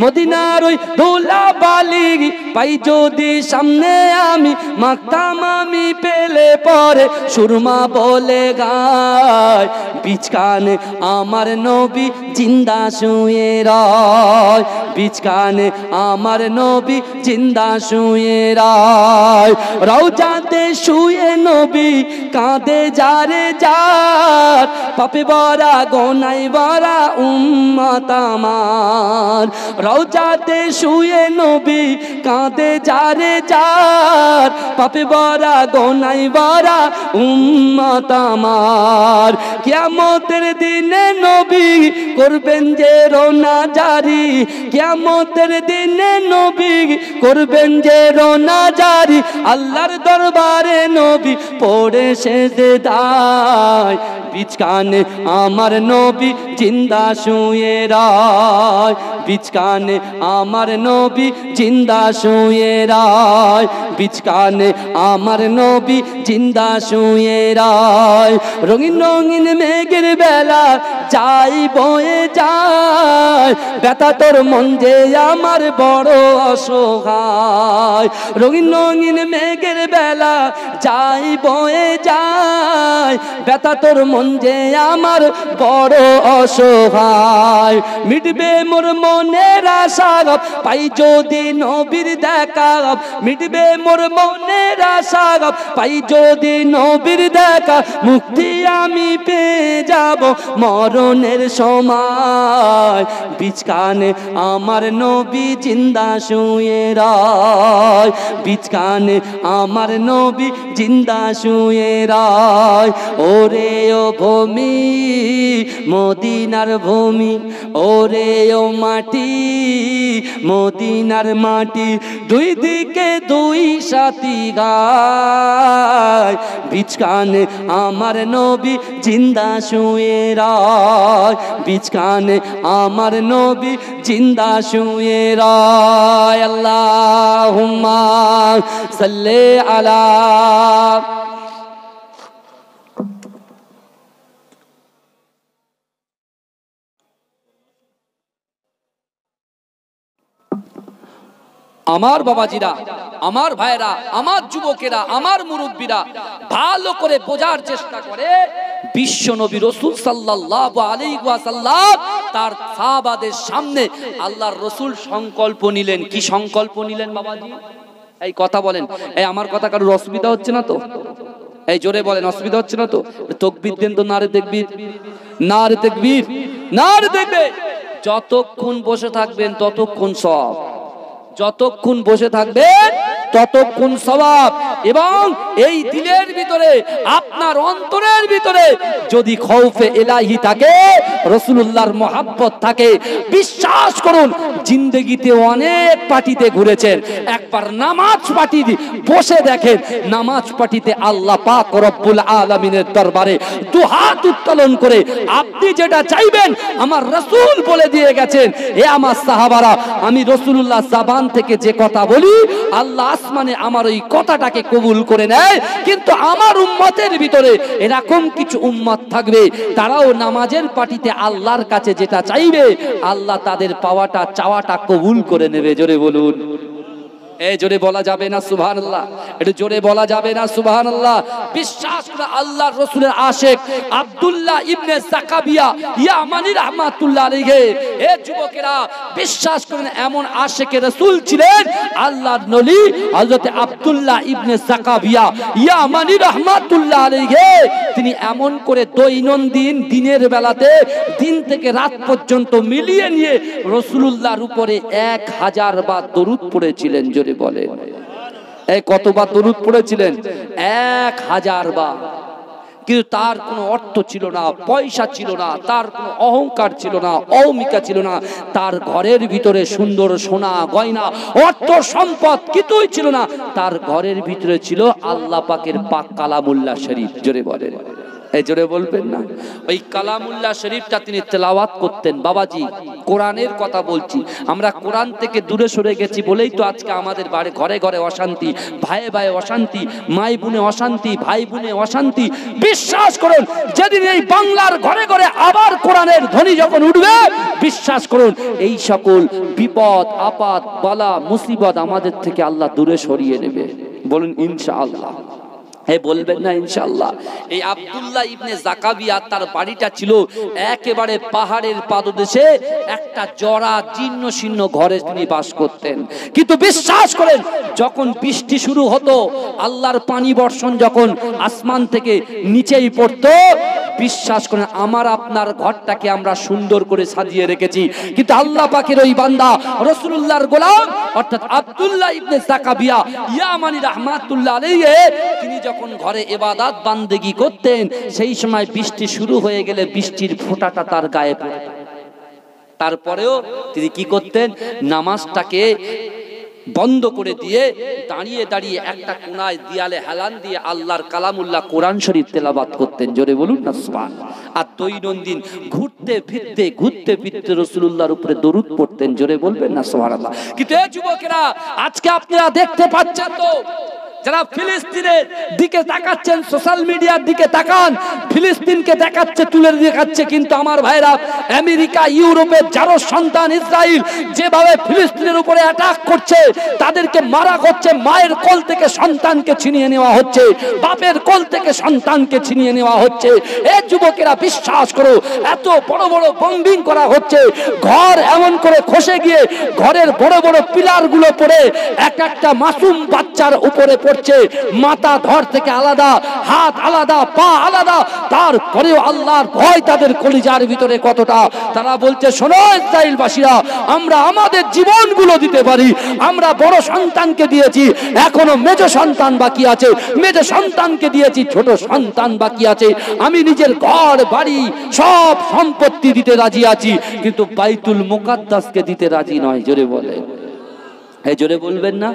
মদিনার ওই ধুলা বালি পাই যদি সামনে আমি, মাখতাম আমি পেলে পরে সুরমা বলে গায়, বিচকানে আমার নবী জিন্দা শুয়ে রয়, বিচকানে আমার নবী জিন্দা শুয়ে রয়। রওজাতে শুয়ে নবী কাঁদে যারে যার, পাপে ভরা গোনায় ভরা উম্মত আমার। রওজাতে শুয়ে নবী কাঁদে যারে যার, পাপে ভরা গোনায় ভরা উম্মত আমার। কিয়ামতের দিনে নবী করবেন যে রোনা জারি, কিয়ামতের দিনে নবী করবেন যে রোনা জারি, আল্লাহর দরবারে নবী পড়ে সেজদায়, বিচকানে আমার নবী জিন্দা শুয়ে রয়, বিচকানে আমার নবী জিন্দা শুয়ে রয়, বিচকানে আমার নবী জিন্দা শুয়ে রয়। রঙিন রঙিন মেঘের বেলা যাই বয়ে যায়, ব্যথা তোর মন যে আমার বড় অসহায়। রঙিন রঙিন মেঘের বেলা যাই বয়ে যায়, ব্যথা তোর মন যে আমার বড় অসহায়। মিটবে মোর মনের আশা পাই যদি নবীর দেখা, মিটবে মোর মনের আশা পাই যদি নবীর দেখা, মুক্তি আমি পেয়ে যাব মরণের সময়, বিচকানে আমার নবী জিন্দা শুয়ে রয়, বিচকানে আমার নবী জিন্দা শুয়ে রয়। ওরে ও ভূমি মদিনার ভূমি, ওরে ও মাটি মাটি মদিনার মাটি দুই দিকে দুই সাথী গায় বিচকানে আমার নবী জিন্দা শুয়ে রয় বিচকানে আমার নবী জিন্দা শুয়ে রয় আল্লাহুম্মা সাল্লি আলা আমার বাবাজিরা আমার ভাইরা আমার যুবকেরা আমার মুরব্বীরা ভালো করে বোঝার চেষ্টা করে বিশ্ব নবী রাসূল সাল্লাল্লাহু আলাইহি ওয়াসাল্লাম তার সাহাবাদের সামনে আল্লাহর রাসূল সংকল্প নিলেন কি সংকল্প নিলেন বাবাজি এই কথা বলেন এই আমার কথা কারোর অসুবিধা হচ্ছে না তো এই জোরে বলেন অসুবিধা হচ্ছে না তো তাকবীর দেন তো নারে তাকবীর নারে তাকবীর নারে তাকবীর যতক্ষণ বসে থাকবেন ততক্ষণ সব যতক্ষণ বসে থাকবেন ততক্ষণ সওয়াব এবং এই দিলের ভিতরে আপনার অন্তরের ভিতরে যদি খৌফে ইলাহি থাকে রাসূলুল্লাহর মহব্বত থাকে বিশ্বাস করুন জিন্দেগিতে অনেক পার্টিতে ঘুরেছেন একবার নামাজ পার্টি বসে দেখেন নামাজ পার্টিতে আল্লাহ পাক রব্বুল আলামিনের দরবারে দুহাত উত্তোলন করে আপনি যেটা চাইবেন আমার রাসূল বলে দিয়ে গেছেন এ আমার সাহাবারা আমি রাসূলুল্লাহ জবান থেকে যে কথা বলি আল্লাহ আসমানে আমার ওই কথাটাকে কবুল করে নেয় কিন্তু আমার উম্মতের ভিতরে এরকম কিছু উম্মত থাকবে তারাও নামাজের পার্টিতে আল্লাহর কাছে যেটা চাইবে আল্লাহ তাদের পাওয়াটা চাওয়াটা কবুল করে নেবে জোরে বলুন এই জোরে বলা যাবে না সুবহানাল্লাহ একটু জোরে বলা যাবে না সুবহানাল্লাহ বিশ্বাস করে আল্লাহর রাসূলের আশিক আব্দুল্লাহ ইবনে যাকাবিয়া ইয়ামানি রাহমাতুল্লাহ আলাইহি এ যুবকেরা বিশ্বাস করেন এমন আশিকে রাসূল ছিলেন আল্লাহর নবী হযরত আব্দুল্লাহ ইবনে যাকাবিয়া ইয়ামানি রাহমাতুল্লাহ আলাইহি তিনি এমন করে দৈনন্দিন দিনের বেলাতে দিন থেকে রাত পর্যন্ত মিলিয়ে নিয়ে রাসূলুল্লাহর উপরে 1000 বার দরুদ পড়েছিলেন বলেন এই কতবার দরুদ পড়েছিলেন 1000 বার কিন্তু তার কোনো অর্থ ছিল না পয়সা ছিল না তার কোনো অহংকার ছিল না অহমিকা ছিল না তার ঘরের ভিতরে সুন্দর সোনা গয়না অর্থ সম্পদ কিছুই ছিল না তার ঘরের ভিতরে ছিল আল্লাহ পাকের পাক কালামুল্লাহ শরীফ জোরে বলেন এই জোরে বলবেন না ওই কালামুল্লাহ শরীফটা তিনি তেলাওয়াত করতেন বাবাজি কোরআনের কথা বলছি আমরা কোরআন থেকে দূরে সরে গেছি বলেই তো আজকে আমাদের বাড়ি ঘরে ঘরে অশান্তি ভাইয়ে ভাইয়ে অশান্তি মাই বোনে অশান্তি ভাই বোনে অশান্তি বিশ্বাস করুন যেদিন এই বাংলার ঘরে ঘরে আবার কোরআনের ধ্বনি যখন উঠবে বিশ্বাস করুন এই সকল বিপদ আপদ বালা মুসিবত আমাদের থেকে আল্লাহ দূরে সরিয়ে নেবে বলুন ইনশাআল্লাহ হে বলবেন না ইনশাআল্লাহ এই আব্দুল্লাহ ইবনে যাকাবিয়া তার বাড়িটা ছিল একেবারে পাহাড়ের পাদদেশে একটা জরা জীর্ণ শীর্ণ ঘরে তিনি বাস করতেন কিন্তু বিশ্বাস করেন যখন বৃষ্টি শুরু হতো আল্লাহর পানি বর্ষণ যখন আসমান থেকে নিচেই পড়তো বিশ্বাস করেন আমার আপনার ঘরটাকে আমরা সুন্দর করে সাজিয়ে রেখেছি কিন্তু আল্লাহ পাকের ওই বান্দা রাসূলুল্লাহর গোলাম অর্থাৎ আব্দুল্লাহ ইবনে যাকাবিয়া ইয়ামানি রাহমাতুল্লাহ আলাইহি তিনি যখন ঘরে ইবাদত বান্দেগি করতেন সেই সময় বৃষ্টি শুরু হয়ে গেলে বৃষ্টির ফোঁটাটা তার গায়ে পড়তো তারপরেও তিনি কি করতেন নামাজটাকে বন্ধ করে দিয়ে দাঁড়িয়ে দাঁড়িয়ে একটা কোনায় দেয়ালে হেলান দিয়ে আল্লাহর কালামুল্লাহ কোরআন শরীফ তেলাওয়াত করতেন জোরে বলুন না সুবহানাল্লাহ আর দৈনন্দিন ঘুরতে ফিরতে রাসূলুল্লাহর উপরে দরুদ পড়তেন জোরে বলবেন না সুবহানাল্লাহ কিন্তু এই যুবকেরা আজকে আপনারা দেখতে পাচ্ছেন তো যারা ফিলিস্তিনের দিকে তাকাচ্ছেন সোশ্যাল মিডিয়ার দিকে তাকান ফিলিস্তিনকে দেখাচ্ছে তুলে দেখাচ্ছে কিন্তু আমার ভাইরা আমেরিকা ইউরোপের যারো সন্তান ইসরায়েল যেভাবে ফিলিস্তিনের উপরে অ্যাটাক করছে তাদেরকে মারা হচ্ছে মায়ের কোল থেকে সন্তানকে ছিনিয়ে নেওয়া হচ্ছে বাপের কোল থেকে সন্তানকে ছিনিয়ে নেওয়া হচ্ছে এই যুবকেরা বিশ্বাস করো এত বড় বড় বম্বিং করা হচ্ছে ঘর এমন করে খসে গিয়ে ঘরের বড় বড় পিলার গুলো পড়ে এক একটা মাসুম বাচ্চার উপরে করছে, মাথা ধর থেকে আলাদা, হাত আলাদা, পা আলাদা, তারপরেও আল্লাহর ভয় তাদের কলিজার ভিতরে কতটা। তারা বলছে, শোনো ইসরাইলবাসীরা, আমরা আমাদের জীবনগুলো দিতে পারি, আমরা বড় সন্তানকে দিয়েছি, এখনো মেজ সন্তান বাকি আছে, মেজ সন্তানকে দিয়েছি, ছোট সন্তান বাকি আছে, আমি নিজের ঘর বাড়ি সব সম্পত্তি দিতে রাজি আছি, কিন্তু বাইতুল মুকাদ্দাসকে দিতে রাজি নয়। জোরে বলে, এই জোরে বলবেন না?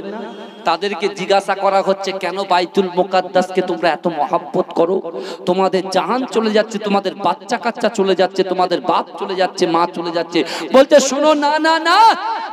তাদেরকে জিজ্ঞাসা করা হচ্ছে, কেন বাইতুল মুকাদ্দাসকে তোমরা এত মহব্বত করো? তোমাদের জাহান চলে যাচ্ছে, তোমাদের বাচ্চা কাচ্চা চলে যাচ্ছে, তোমাদের বাপ চলে যাচ্ছে, মা চলে যাচ্ছে। বলতে শোনো, না না না,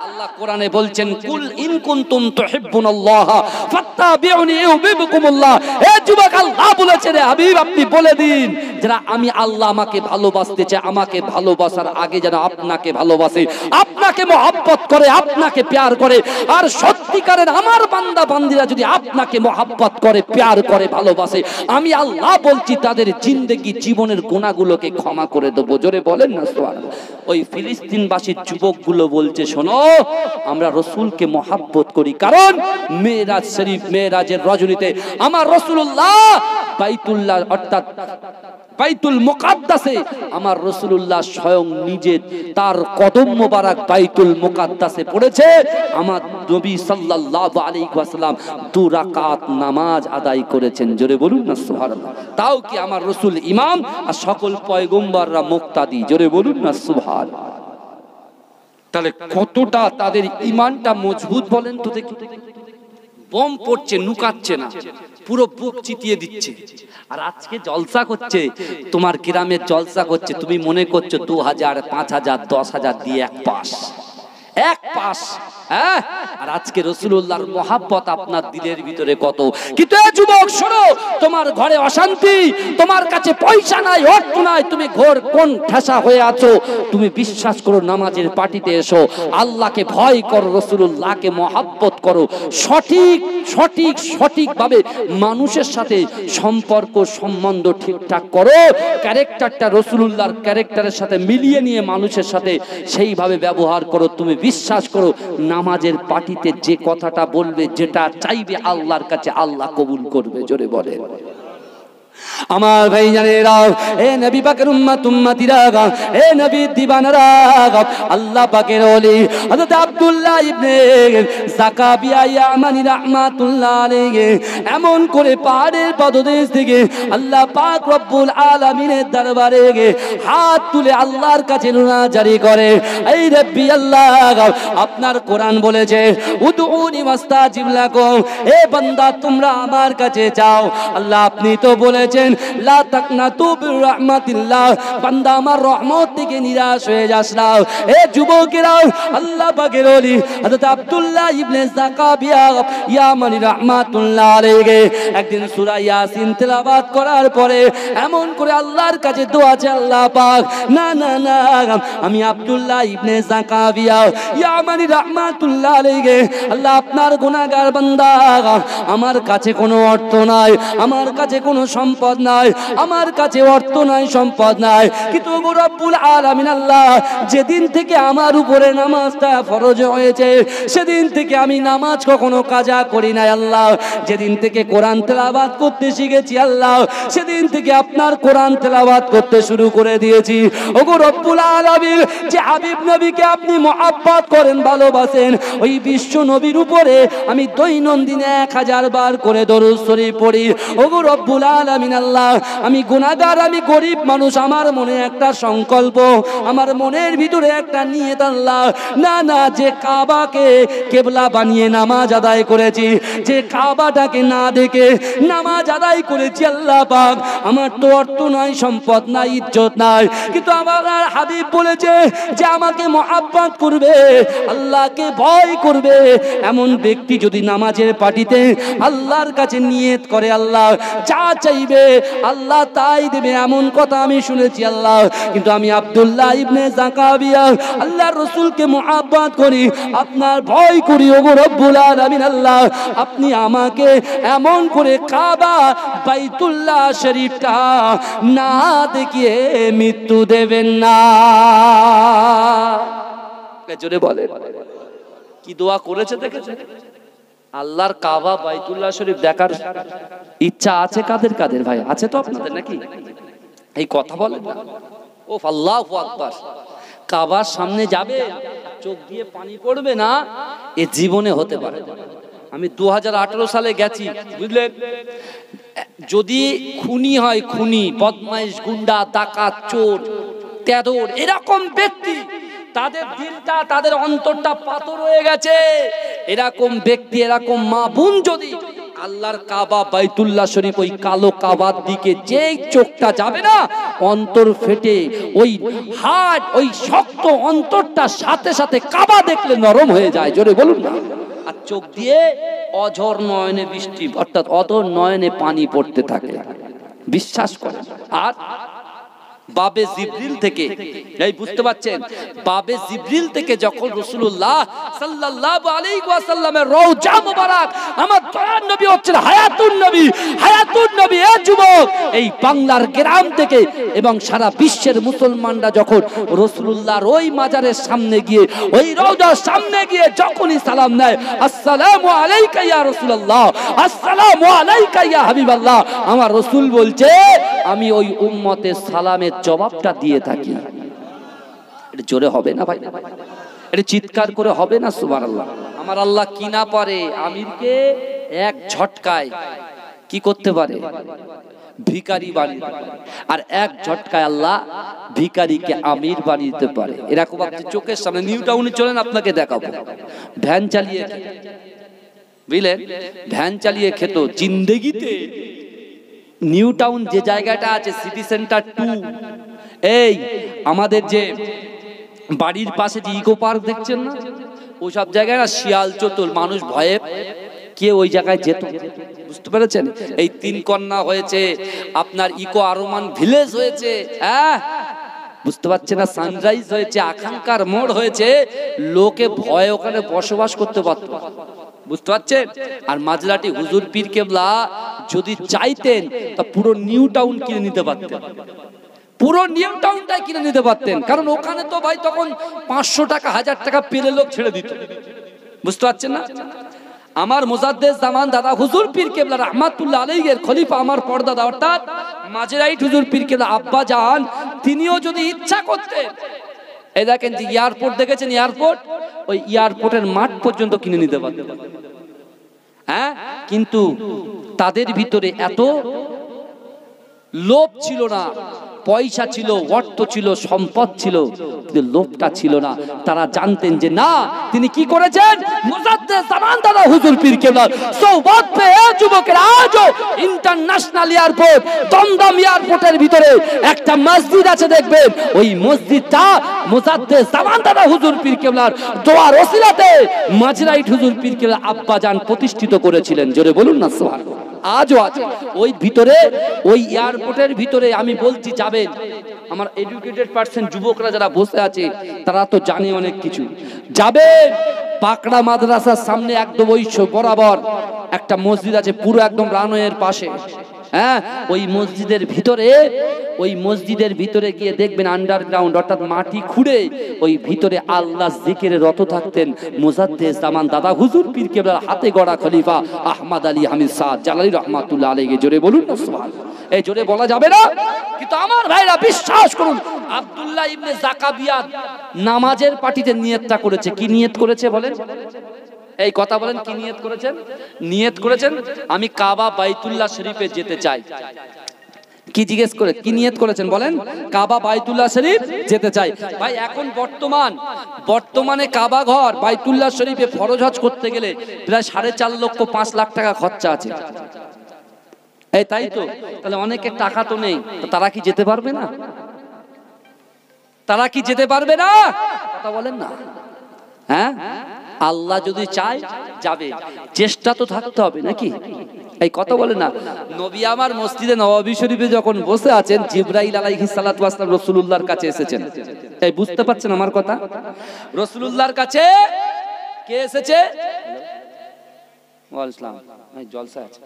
আল্লাহ কোরআনে বলছেন, কুল ইন কুনতুম তুহিব্বুনাল্লাহ ফাত্তাবিউনি ইউহিব্বুকুমুল্লাহ। হে যুবক, আল্লাহ বলেছে রে হাবিব, আপনি বলে দিন, যারা আমি আল্লাহ আমাকে ভালোবাসতে চায়, আমাকে ভালোবাসার আগে যেন আপনাকে ভালোবাসে, আপনাকে মহব্বত করে, আপনাকে প্যার করে। আর সত্যিকারের আমার বান্দা বান্দিরা যদি আপনাকে মহব্বত করে, প্যার করে, ভালোবাসে, আমি আল্লাহ বলছি তাদের জিন্দেগি জীবনের গুনাহগুলোকে ক্ষমা করে দেবো। জোরে বলেন না সুবহানাল্লাহ। ওই ফিলিস্তিনবাসীর যুবকগুলো বলছে, শোনো, আমরা রাসূলকে মহব্বত করি, কারণ মেরাজ শরীফ, মেরাজের রজনীতে আমার রাসূলুল্লাহ বাইতুল্লাহ অর্থাৎ বাইতুল মুকাদ্দাসে আমার রাসূলুল্লাহ স্বয়ং নিজে তার কদম মোবারক বাইতুল মুকাদ্দাসে পড়েছে। আমার নবী সাল্লাল্লাহু আলাইহি ওয়াসাল্লাম 2 রাকাত নামাজ আদায় করেছেন। জোরে বলুন না সুবহানাল্লাহ। তাও কি আমার রাসূল ইমাম আর সকল পয়গম্বররা মুক্তাদি। জোরে বলুন না সুবহানাল্লাহ। তাহলে কতটা তাদের ঈমানটা মজবুত বলেন তো দেখি। বোম পড়ছে, নুকাচ্ছে না, পুরো বুক চিতিয়ে দিচ্ছে। আর আজকে জলসা করছে, তোমার গ্রামের জলসা করছে, তুমি মনে করছো 2000, 5000, 10,000 দিয়ে এক পাস। হ্যাঁ, আর আজকে রাসূলুল্লাহর মহব্বত আপনার দিলের ভিতরে কত। কিন্তু এ যুবক শোনো, তোমার ঘরে অশান্তি, তোমার কাছে পয়সা নাই, অর্থ নাই, তুমি ঘোর কোন ঠেসা হয়ে আছো, তুমি বিশ্বাস করো, নামাজের পার্টিতে এসো, আল্লাহকে ভয় করো, রাসূলুল্লাহকে মহব্বত করো, সঠিকভাবে মানুষের সাথে সম্পর্ক সম্বন্ধ ঠিকঠাক করো, ক্যারেক্টারটা রাসূলুল্লাহর ক্যারেক্টারের সাথে মিলিয়ে নিয়ে মানুষের সাথে সেইভাবে ব্যবহার করো। তুমি বিশ্বাস করো, নামাজের পার্টিতে যে কথাটা বলবে, যেটা চাইবে আল্লাহর কাছে, আল্লাহ কবুল করবে। জোরে বলে আমার ভাই জানেরা, এ নবী পাকের উম্মতিরা, এ নবী দিবানারা, আল্লাহ পাকের ওলি হযরত আব্দুল্লাহ ইবনে যাকাবিয়া ইয়ামানি রাহমাতুল্লাহ আলাইহি এমন করে পাহাড়ের পদদেশ থেকে আল্লাহ পাক রব্বুল আলামিনের দরবারে হাত তুলে আল্লাহর কাছে জারি করে, এই রব্বি আল্লাহ, আপনার কোরআন বলেছে, উদউনি মাস্তাজিব লাকুম, এ বান্দা তোমরা আমার কাছে চাও। আল্লাহ আপনি তো বলেছেন, লা তাকনাতু বিরহমাতিল্লাহ, বান্দা আমার রহমত থেকে নিরাশ হয়ে যাস না। এ যুবকেরা, আল্লাহ পাকের ওলি হযরত আব্দুল্লাহ ইবনে যাকাবিয়া ইয়ামানি রাহমাতুল্লাহ আলাইহি একদিন সূরা ইয়াসিন তেলাওয়াত করার পরে এমন করে আল্লাহর কাছে দোয়া চায়, আল্লাহ পাক, না না না, আমি আব্দুল্লাহ ইবনে যাকাবিয়া ইয়ামানি রাহমাতুল্লাহ আলাইহি, আল্লাহ আপনার গুনাহগার বান্দা, আমার কাছে কোনো অর্থ নাই, আমার কাছে কোনো সম্পদ নাই, আমার কাছে অর্থ নাই, সম্পদ নাই, কিন্তু রব্বুল আলামিন আল্লাহ, যেদিন থেকে আমার উপরে নামাজটা ফরজ হয়েছে, সেদিন থেকে আমি নামাজ কখনো কাজা করি নাই আল্লাহ। যেদিন থেকে কোরআন তেলাওয়াত করতে শিখেছি আল্লাহ, সেদিন থেকে আপনার কোরআন তেলাওয়াত করতে শুরু করে দিয়েছি। ওগো রব্বুল আলামিন, যে হাবিব নবীকে আপনি মহব্বত করেন, ভালোবাসেন, ওই বিশ্ব নবীর উপরে আমি দৈনন্দিন 1000 বার করে দরুদ শরীফ পড়ি। ওগো রব্বুল আলামিন আল্লাহ, আমি গুনাহগার, আমি গরিব মানুষ, আমার মনে একটা সংকল্প, আমার মনের ভিতরে একটা নিয়ত আল্লাহ, না না, যে কাবাকে কিবলা বানিয়ে নামাজ আদায় করেছি, যে কাবাটাকে না দেখে নামাজ আদায় করেছি আল্লাহ পাক, আমার তো অর্থ নাই, সম্পদ নাই, ইজ্জত নাই, কিন্তু আমার হাবিব বলেছে যে আমাকে মহব্বত করবে, আল্লাহকে ভয় করবে, এমন ব্যক্তি যদি নামাজের পার্টিতে আল্লাহর কাছে নিয়ত করে, আল্লাহ যা চাইবে আল্লাহ তাই দেবে, এমন কথা আমি শুনেছি আল্লাহ। কিন্তু আমি আব্দুল্লাহ ইবনে যাকাবিয়া আল্লাহর রাসূলকে মহব্বত করি, আপনার ভয় করি। ওগো রব্বুল আলামিন আল্লাহ, আপনি আমাকে এমন করে কাবা বাইতুল্লাহ শরীফটা না দেখিয়ে মৃত্যু দেবেন না। জোরে বলে, কি দোয়া করেছে দেখেছে? আল্লাহর কাবা বাইতুল্লাহ শরীফ দেখার ইচ্ছা আছে কাদের কাদের ভাই? আছে তো আপনাদের নাকি? এই কথা বলেন না। ও আল্লাহু আকবার, কাবার সামনে যাবে চোখ দিয়ে পানি পড়বে না, এ জীবনে হতে পারে। আমি 2018 সালে গেছি, বুঝলেন? যদি খুনি হয়, খুনি, বদমাইশ, গুন্ডা, ডাকাত, চোর, তেদর, এরকম ব্যক্তি তাদের দিলটা, তাদের অন্তরটা পাথর হয়ে গেছে, এরকম ব্যক্তি, এরকম মা বোন যদি আল্লাহর কাবা বাইতুল্লাহ শরীফ ওই কালো কাবার দিকে যেই চোখটা যাবে না, অন্তর ফেটে ওই হাড়, ওই শক্ত অন্তরটা সাথে সাথে কাবা দেখলে নরম হয়ে যায়। জোরে বলুন না। আর চোখ দিয়ে অঝর নয়নে বৃষ্টি, অর্থাৎ অধর নয়নে পানি পড়তে থাকে, বিশ্বাস করেন। আর বাবে জিবরিল থেকে, এই বুঝতে পাচ্ছেন, বাবে জিবরিল থেকে যখন রাসূলুল্লাহ সাল্লাল্লাহু আলাইহি ওয়াসাল্লামের রওজা মুবারক, আমার দয়ার নবী হচ্ছেন হায়াতুন নবী, হায়াতুন নবী, এ যুবক, এই বাংলার গ্রাম থেকে এবং সারা বিশ্বের মুসলমানরা যখন রাসূলুল্লাহর ওই মাজারের সামনে গিয়ে, ওই রওজার সামনে গিয়ে যখনই সালাম নেয়, আসসালামু আলাইকা ইয়া রাসূলুল্লাহ, আসসালামু আলাইকা ইয়া হাবিবাল্লাহ, আমার রাসূল বলছে আমি ওই উম্মতের সালামের জবাবটা দিয়ে থাকি। এটা জোরে হবে না ভাই? এটা চিৎকার করে হবে না সুবহানাল্লাহ? আমার আল্লাহ কি না পারে? আমিরকে এক ঝটকায় কি করতে পারে? ভিখারি বানিয়ে দিতে পারে। আর এক ঝটকায় আল্লাহ ভিখারিকে আমির বানিয়ে দিতে পারে। এরকম আপনি চোখের সামনে নিউ টাউনে চলেন, আপনাকে দেখাবো। ভ্যান চালিয়ে, বুঝলেন, ভ্যান চালিয়ে খেত জিন্দেগিতে। নিউ টাউন যে জায়গাটা আছে, সিটি সেন্টার 2, এই আমাদের যে বাড়ির পাশে যে ইকো পার্ক দেখছেন না, ওই সব জায়গায় না শিয়াল চতুর মানুষ ভয়ে কে ওই জায়গায় যেত, বুঝতে পেরেছেন? এই 3 কন্যা হয়েছে, আপনার ইকো আরমান ভিলেজ হয়েছে, হ্যাঁ বুঝতে পারছেন না, সানরাইজ হয়েছে, আকাঙ্ক্ষার মোড় হয়েছে, লোকে ভয়ে ওখানে বসবাস করতে পারত, বুঝতে পারছেন? আর মাঝরাটি হুজুর পীর কেবলা যদি চাইতেন তা পুরো নিউ টাউন কিনে নিতে পারতেন, পুরো নিউ টাউনটাই কিনে নিতে পারতেন। কারণ ওখানে তো ভাই তখন 500 টাকা 1000 টাকা পেলে লোক ছেড়ে দিত, বুঝতে পারছেন না? আমার মুজাদ্দেদ জামান দাদা হুজুর পীর কেবলা রাহমাতুল্লাহ আলাইহির খলিফা, আমার পর্দাদা, অর্থাৎ মাঝরাইট হুজুর পীর কেবলা আব্বা জান, তিনিও যদি ইচ্ছা করতেন, এই দেখেন যে এয়ারপোর্ট দেখেছেন, এয়ারপোর্ট, ওই এয়ারপোর্টের মাঠ পর্যন্ত কিনে নিতে পারতেন, হ্যাঁ। কিন্তু তাদের ভিতরে এত লোভ ছিল না, পয়সা ছিল, অর্থ ছিল, সম্পদ ছিল, কিন্তু লোভটা ছিল না। তারা জানতেন যে না, তিনি কি করেছেন, মুজাদ্দেদ জামান দাদা হুজুর পীর কেবলা সওবত পেয়ে যুবকের আজও ইন্টারন্যাশনাল এয়ারপোর্ট, দমদম এয়ারপোর্টের ভিতরে একটা মসজিদ আছে, দেখবেন ওই মসজিদটা মুজাদ্দেদ জামান দাদা হুজুর পীর কেবলার দোয়ার ওসিলাতে মাঝরাইট হুজুর পীর কেবলা আব্বা জান প্রতিষ্ঠিত করেছিলেন। জোরে বলুন না সুবহানাল্লাহ। আজও আছে ওই ভিতরে, ওই এয়ারপোর্টের ভিতরে। আমি বলছি যাবেন, আমার এডুকেটেড পার্সন যুবকরা যারা বসে আছে তারা তো জানে অনেক কিছু। যাবেন পাকড়া মাদ্রাসার সামনে একদম ওই বরাবর একটা মসজিদ আছে, পুরো একদম রানওয়ের পাশে, হ্যাঁ। ওই মসজিদের ভিতরে, ওই মসজিদের ভিতরে গিয়ে দেখবেন আন্ডারগ্রাউন্ড, অর্থাৎ মাটি খুঁড়ে ওই ভিতরে আল্লাহ জিকিরে রত থাকতেন মুজাদ্দেদ জামান দাদা হুজুর পীর কেবলার হাতে গড়া খলিফা আহমদ আলী হামিদ সাদ জালালী রহমাতুল্লাহ আলাইহি। জোরে বলুন না সুবহানাল্লাহ। এই জোরে বলা যাবে না, কিন্তু আমার ভাইরা বিশ্বাস করুন, আব্দুল্লাহ ইবনে জাকাবিয়া নামাজের পার্টিতে নিয়তটা করেছে। কি নিয়ত করেছে বলেন? এই কথা বলেন, কি নিয়ত করেছেন? নিয়ত করেছেন আমি কাবা বাইতুল্লাহ শরীফে যেতে চাই। কি জিজ্ঞেস করে কি নিয়ত করেছেন বলেন? কাবা বাইতুল্লাহ শরীফ যেতে চাই। ভাই এখন বর্তমানে কাবা ঘর বাইতুল্লাহ শরীফে ফরজ হজ করতে গেলে প্রায় 4.5 লক্ষ 5 লাখ টাকা খরচা আছে। এই তাই তো, তাহলে অনেকের টাকা তো নেই, তারা কি যেতে পারবে না? তারা কি যেতে পারবে না? কথা বলেন না, হ্যাঁ। আল্লাহ যদি চায় যাবে, চেষ্টা তো থাকতে হবে নাকি? এই কথা বলে না। নবী আমার মসজিদে নববী শরীফে যখন বসে আছেন, জিবরাইল আলাইহিস সালাতু ওয়াস সালাম রাসূলুল্লাহর কাছে এসেছেন। এই বুঝতে পারছেন আমার কথা? রাসূলুল্লাহর কাছে কে এসেছে? ওয়ালাইকুম আসসালাম। এই জলসা আছে,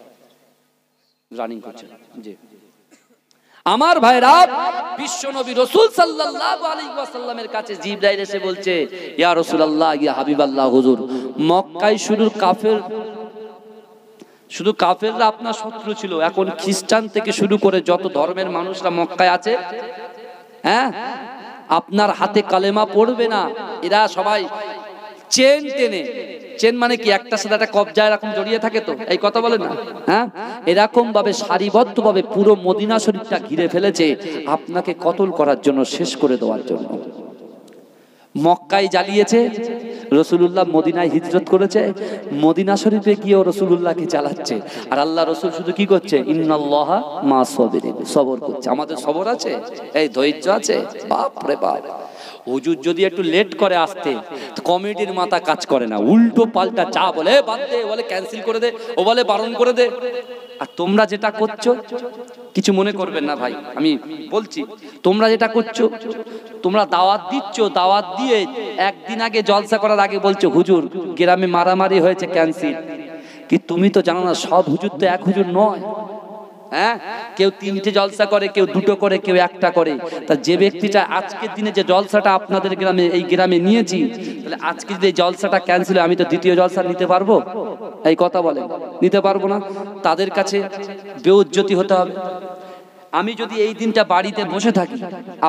রানিং করছে জি। আমার ভাইরা, বিশ্ব নবী রাসূল সাল্লাল্লাহু আলাইহি ওয়াসাল্লামের কাছে জিবরাইল এসে বলছে, ইয়া রাসূলুল্লাহ, ইয়া হাবিবাল্লাহ হুজুর, মক্কায় শুরুর কাফের শুধু কাফেররা আপনার শত্রু ছিল, এখন খ্রিস্টান থেকে শুরু করে যত ধর্মের মানুষরা মক্কায় আছে, হ্যাঁ, আপনার হাতে কালেমা পড়বে না, এরা সবাই চেন টেনে, চেন মানে কি, একটা সাথে একটা কবজা এরকম জড়িয়ে থাকে, তো এই কথা বলে না, হ্যাঁ, এরকম ভাবে সারিবদ্ধ ভাবে পুরো মদিনা শরীফটা ঘিরে ফেলেছে আপনাকে কতল করার জন্য, শেষ করে দেওয়ার জন্য। মক্কায় জ্বালিয়েছে, রাসূলুল্লাহ মদিনায় হিজরত করেছে, মদিনা শরীফে গিয়েও রাসূলুল্লাহকে জ্বালাচ্ছে, আর আল্লাহ রাসূল শুধু কি করছে, ইন্নাল্লাহা মা সাবিরিন, সবর করছে। আমাদের সবর আছে, এই ধৈর্য আছে, বাপ রে বাপ। হুজুর যদি একটু লেট করে আসতে, কমিটির মাথা কাজ করে না, উল্টো পাল্টা যা বলে, বাদ দে, বলে ক্যান্সেল করে দে, ও বলে বারণ করে দে। আর তোমরা যেটা করছো, কিছু মনে করবেন না ভাই, আমি বলছি, তোমরা যেটা করছো, তোমরা দাওয়াত দিচ্ছ, দাওয়াত দিয়ে একদিন আগে জলসা করার আগে বলছো হুজুর গ্রামে মারামারি হয়েছে, ক্যান্সেল। কি তুমি তো জানো না, সব হুজুর তো এক হুজুর নয়, হ্যাঁ, কেউ 3টে জলসা করে, কেউ 2টো করে, কেউ 1টা করে। তা যে ব্যক্তিটা আজকের দিনে যে জলসাটা আপনাদের গ্রামে, এই গ্রামে নিয়েছি, তাহলে আজকে যদি এই জলসাটা ক্যান্সেল, আমি তো দ্বিতীয় জলসা নিতে পারবো? এই কথা বলে নিতে পারবো না। তাদের কাছে বেউজ্জতি হতে হবে। আমি যদি এই দিনটা বাড়িতে বসে থাকি,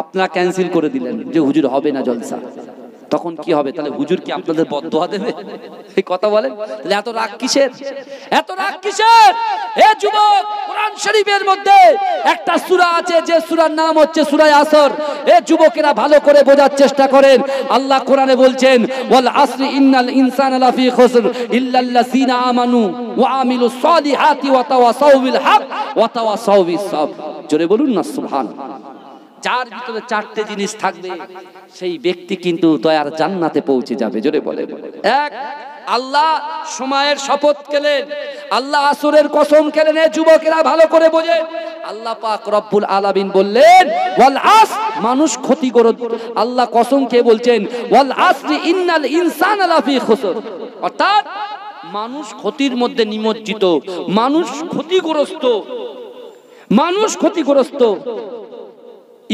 আপনারা ক্যান্সেল করে দিলেন যে হুজুর হবে না জলসা, তখন কি হবে? তাহলে হুজুর কি আপনাদের বদদোয়া দেবে? এই কথা বলেন। তাহলে এত রাগ কিসের? এত রাগ কিসের? এ যুবক, কোরআন শরীফের মধ্যে একটা সূরা আছে, যে সূরার নাম হচ্ছে সূরা আসর। এ যুবকেরা ভালো করে বোঝার চেষ্টা করেন। আল্লাহ কোরআনে বলছেন, ওয়াল আসরি ইন্নাল ইনসানা লাফি খুসর ইল্লাল্লাযিনা আমানু ওয়া আমিলুস সলিহাতি ওয়া তাওয়াসাউ বিল হক ওয়া তাওয়াসাউ বিস সাবর। জোরে বলুন না সুবহানাল্লাহ। যার ভিতরে 4টে জিনিস থাকবে, সেই ব্যক্তি কিন্তু দয়ার জান্নাতে পৌঁছে যাবে। জোরে বলে। এক, আল্লাহ সময়ের শপথ খেলেন, আল্লাহ আসরের কসম খেলেন। এই যুবকেরা ভালো করে বোঝে। আল্লাহ পাক রব্বুল আলামিন বললেন ওয়াল আসর, মানুষ ক্ষতিগ্রস্ত। আল্লাহ কসম খেয়ে বলছেন ওয়াল আসরি ইন্নাল ইনসানা লাফি খুসর, অর্থাৎ মানুষ ক্ষতির মধ্যে নিমজ্জিত, মানুষ ক্ষতিগ্রস্ত, মানুষ ক্ষতিগ্রস্ত।